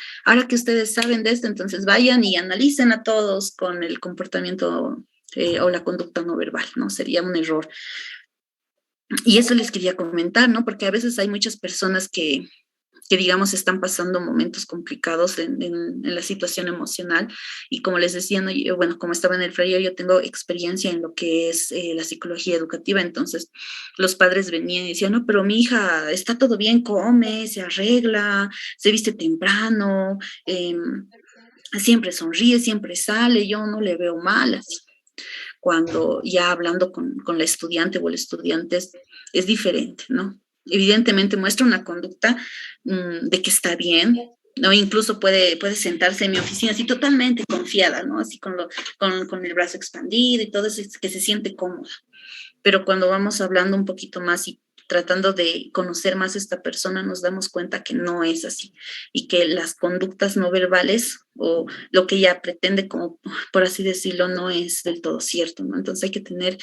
que ustedes saben de esto, entonces vayan y analicen a todos con el comportamiento o la conducta no verbal, ¿no? Sería un error. Y eso les quería comentar, ¿no? Porque a veces hay muchas personas que digamos, están pasando momentos complicados en la situación emocional. Y como les decía, ¿no? Yo, bueno, como estaba en el Freire, yo tengo experiencia en lo que es la psicología educativa. Entonces, los padres venían y decían, no, pero mi hija está todo bien, come, se arregla, se viste temprano, siempre sonríe, siempre sale, yo no le veo mal, así. Cuando ya hablando con la estudiante o el estudiante es diferente, ¿no? Evidentemente muestra una conducta de que está bien, ¿no? Incluso puede sentarse en mi oficina así totalmente confiada, ¿no? Así con el brazo expandido y todo eso, que se siente cómoda. Pero cuando vamos hablando un poquito más y tratando de conocer más a esta persona, nos damos cuenta que no es así y que las conductas no verbales o lo que ella pretende, como por así decirlo, no es del todo cierto, ¿no? Entonces hay que tener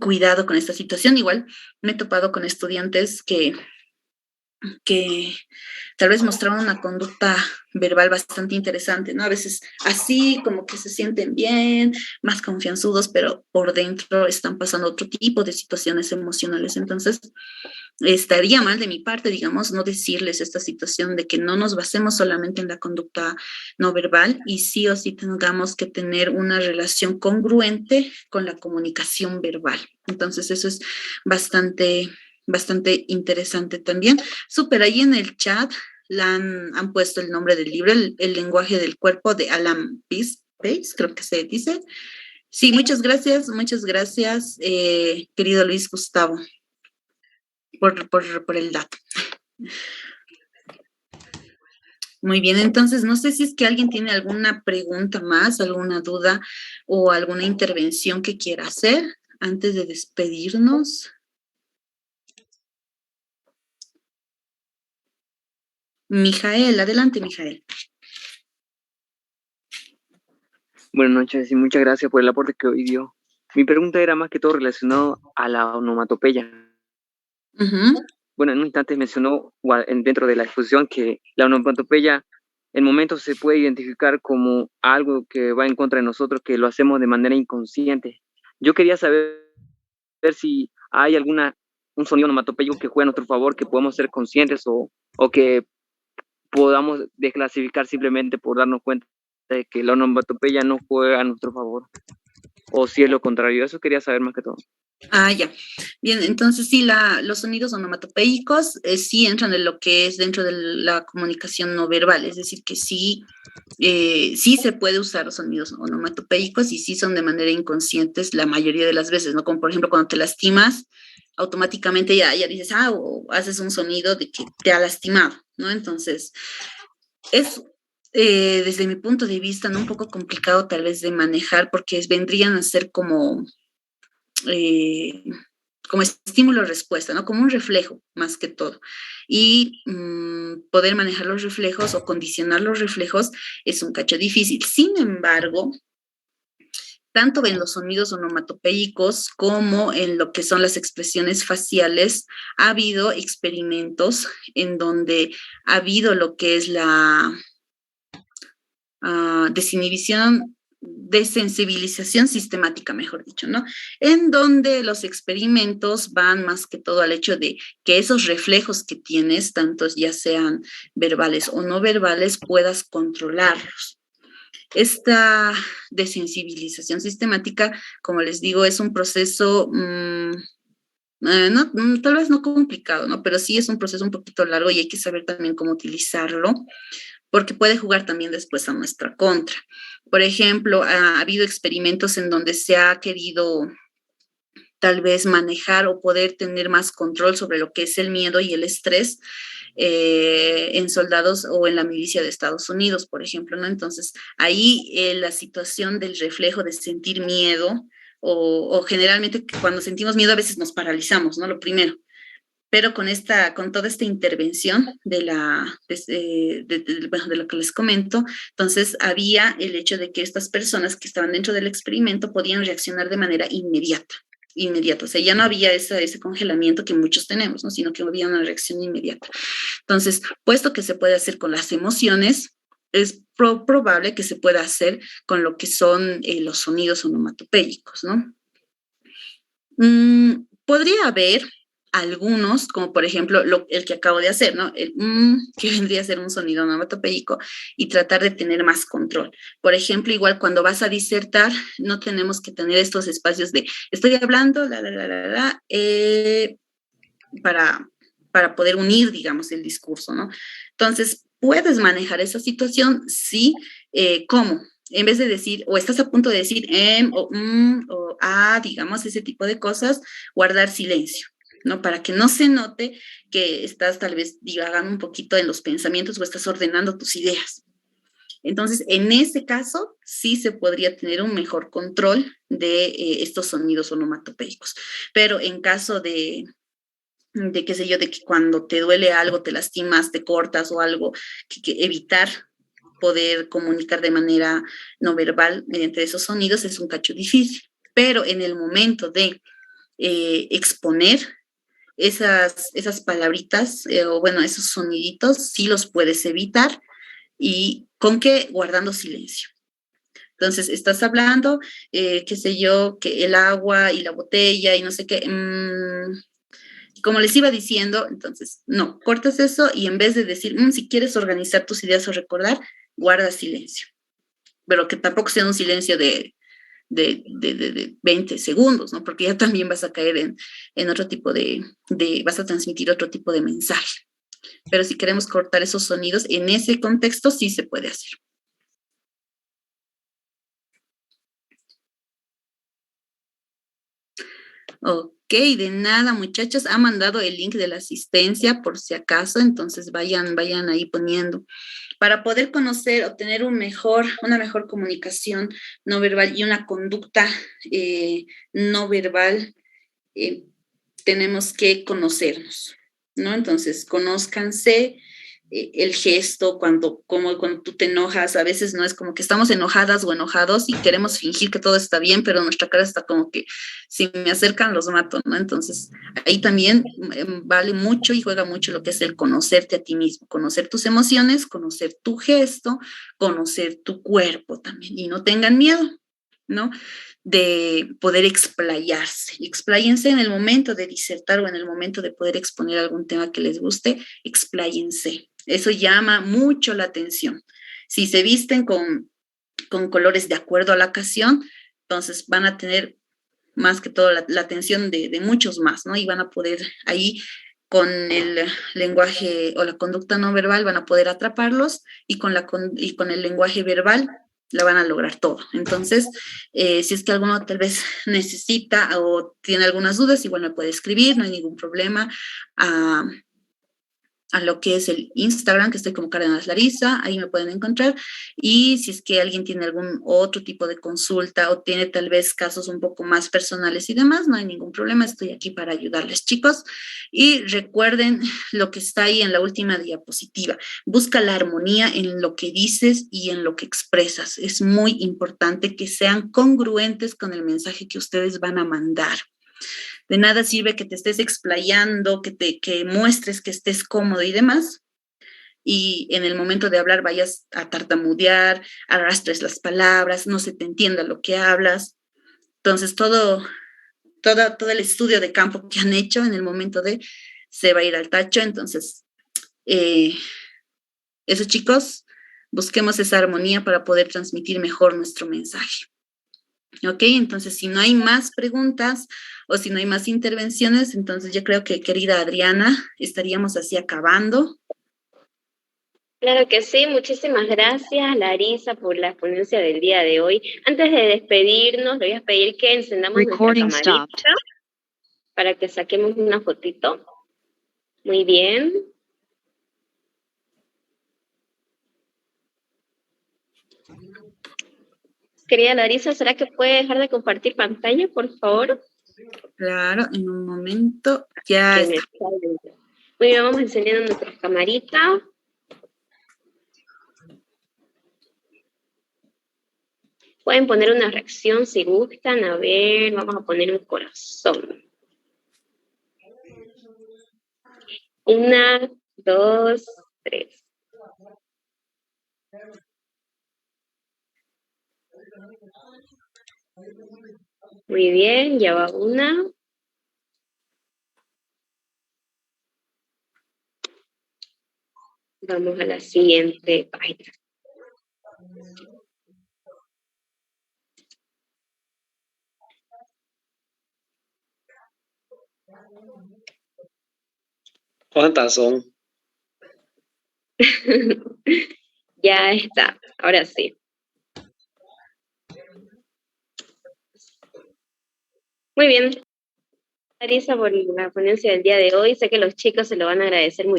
cuidado con esta situación. Igual me he topado con estudiantes que tal vez mostraron una conducta verbal bastante interesante, ¿no? A veces así como que se sienten bien, más confianzudos, pero por dentro están pasando otro tipo de situaciones emocionales. Entonces, estaría mal de mi parte, digamos, no decirles esta situación de que no nos basemos solamente en la conducta no verbal y sí o sí tengamos que tener una relación congruente con la comunicación verbal. Entonces, eso es bastante interesante también. Súper, ahí en el chat han puesto el nombre del libro, el lenguaje del cuerpo de Alan Pace, creo que se dice. Sí, muchas gracias, querido Luis Gustavo, por el dato. Muy bien, entonces no sé si es que alguien tiene alguna pregunta más, alguna duda o alguna intervención que quiera hacer antes de despedirnos. Mijael, adelante, Mijael. Buenas noches y muchas gracias por el aporte que hoy dio. Mi pregunta era más que todo relacionado a la onomatopeya. Bueno, en un instante mencionó dentro de la exposición que la onomatopeya en momentos se puede identificar como algo que va en contra de nosotros, que lo hacemos de manera inconsciente. Yo quería saber si hay un sonido onomatopéyico que juegue a nuestro favor, que podamos ser conscientes o que podamos desclasificar simplemente por darnos cuenta de que la onomatopeya no juega a nuestro favor, o si es lo contrario. Eso quería saber más que todo. Ya. Bien, entonces sí, los sonidos onomatopéicos sí entran en lo que es dentro de la comunicación no verbal, es decir, que sí se puede usar los sonidos onomatopéicos y sí son de manera inconscientes la mayoría de las veces, ¿no? Como por ejemplo cuando te lastimas, automáticamente ya dices, o haces un sonido de que te ha lastimado, ¿no? Entonces, es desde mi punto de vista, ¿no? Un poco complicado tal vez de manejar porque vendrían a ser como estímulo-respuesta, ¿no? Como un reflejo, más que todo. Y poder manejar los reflejos o condicionar los reflejos es un cacho difícil. Sin embargo, tanto en los sonidos onomatopéicos como en lo que son las expresiones faciales, ha habido experimentos en donde ha habido lo que es la desensibilización sistemática, mejor dicho, ¿no? En donde los experimentos van más que todo al hecho de que esos reflejos que tienes, tantos ya sean verbales o no verbales, puedas controlarlos. Esta desensibilización sistemática, como les digo, es un proceso tal vez no complicado, ¿no? Pero sí es un proceso un poquito largo y hay que saber también cómo utilizarlo, porque puede jugar también después a nuestra contra. Por ejemplo, ha habido experimentos en donde se ha querido tal vez manejar o poder tener más control sobre lo que es el miedo y el estrés en soldados o en la milicia de Estados Unidos, por ejemplo, ¿no? Entonces, ahí la situación del reflejo de sentir miedo o generalmente cuando sentimos miedo a veces nos paralizamos, ¿no? Lo primero. Pero con toda esta intervención de lo que les comento, entonces había el hecho de que estas personas que estaban dentro del experimento podían reaccionar de manera inmediata. O sea, ya no había ese congelamiento que muchos tenemos, ¿no? Sino que había una reacción inmediata. Entonces, puesto que se puede hacer con las emociones, es probable que se pueda hacer con lo que son los sonidos onomatopéicos, ¿no? Podría haber algunos, como por ejemplo el que acabo de hacer, ¿no? Que vendría a ser un sonido onomatopéico y tratar de tener más control. Por ejemplo, igual cuando vas a disertar, no tenemos que tener estos espacios de estoy hablando, para poder unir, digamos, el discurso, ¿no? Entonces, ¿puedes manejar esa situación? Sí. ¿Cómo? En vez de decir, o estás a punto de decir o digamos, ese tipo de cosas, guardar silencio, ¿no? Para que no se note que estás tal vez divagando un poquito en los pensamientos o estás ordenando tus ideas. Entonces, en ese caso, sí se podría tener un mejor control de estos sonidos onomatopéicos. Pero en caso de de qué sé yo, de que cuando te duele algo, te lastimas, te cortas o algo, que evitar poder comunicar de manera no verbal mediante esos sonidos es un cacho difícil. Pero en el momento de exponer esas palabritas, o bueno, esos soniditos, sí los puedes evitar. ¿Y con qué? Guardando silencio. Entonces, estás hablando, qué sé yo, que el agua y la botella y no sé qué. Como les iba diciendo, entonces, no, cortas eso y en vez de decir, si quieres organizar tus ideas o recordar, guarda silencio. Pero que tampoco sea un silencio de 20 segundos, ¿no? Porque ya también vas a caer en otro tipo vas a transmitir otro tipo de mensaje. Pero si queremos cortar esos sonidos, en ese contexto sí se puede hacer. Ok, de nada, muchachos. Ha mandado el link de la asistencia por si acaso, entonces vayan ahí poniendo. Para poder conocer o tener una mejor comunicación no verbal y una conducta no verbal, tenemos que conocernos, ¿no? Entonces, conózcanse. El gesto, cuando tú te enojas, a veces no es como que estamos enojadas o enojados y queremos fingir que todo está bien, pero nuestra cara está como que si me acercan los mato, ¿no? Entonces, ahí también vale mucho y juega mucho lo que es el conocerte a ti mismo, conocer tus emociones, conocer tu gesto, conocer tu cuerpo también, y no tengan miedo, ¿no? De poder expláyense en el momento de disertar o en el momento de poder exponer algún tema que les guste, expláyense. Eso llama mucho la atención. Si se visten con colores de acuerdo a la ocasión, entonces van a tener más que todo la atención de muchos más, ¿no? Y van a poder ahí con el lenguaje o la conducta no verbal van a poder atraparlos y con el lenguaje verbal la van a lograr todo. Entonces, si es que alguno tal vez necesita o tiene algunas dudas, igual me puede escribir, no hay ningún problema. A lo que es el Instagram, que estoy como Cárdenas Larissa, ahí me pueden encontrar. Y si es que alguien tiene algún otro tipo de consulta o tiene tal vez casos un poco más personales y demás, no hay ningún problema, estoy aquí para ayudarles, chicos. Y recuerden lo que está ahí en la última diapositiva. Busca la armonía en lo que dices y en lo que expresas. Es muy importante que sean congruentes con el mensaje que ustedes van a mandar. De nada sirve que te estés explayando, que muestres que estés cómodo y demás, y en el momento de hablar vayas a tartamudear, arrastres las palabras, no se te entienda lo que hablas. Entonces, todo el estudio de campo que han hecho en el momento se va a ir al tacho. Entonces, eso, chicos, busquemos esa armonía para poder transmitir mejor nuestro mensaje. Ok, entonces si no hay más preguntas o si no hay más intervenciones, entonces yo creo que, querida Adriana, estaríamos así acabando. Claro que sí, muchísimas gracias, Larissa, por la ponencia del día de hoy. Antes de despedirnos, le voy a pedir que encendamos nuestra camarita para que saquemos una fotito. Muy bien. Querida Larissa, ¿será que puede dejar de compartir pantalla, por favor? Claro, en un momento ya está. Muy bien, vamos encendiendo nuestra camarita. Pueden poner una reacción si gustan. A ver, vamos a poner un corazón. 1, 2, 3. Muy bien, ya va una. Vamos a la siguiente página. ¿Cuántas son? Ya está, ahora sí. Muy bien. Larissa, por la ponencia del día de hoy. Sé que los chicos se lo van a agradecer mucho.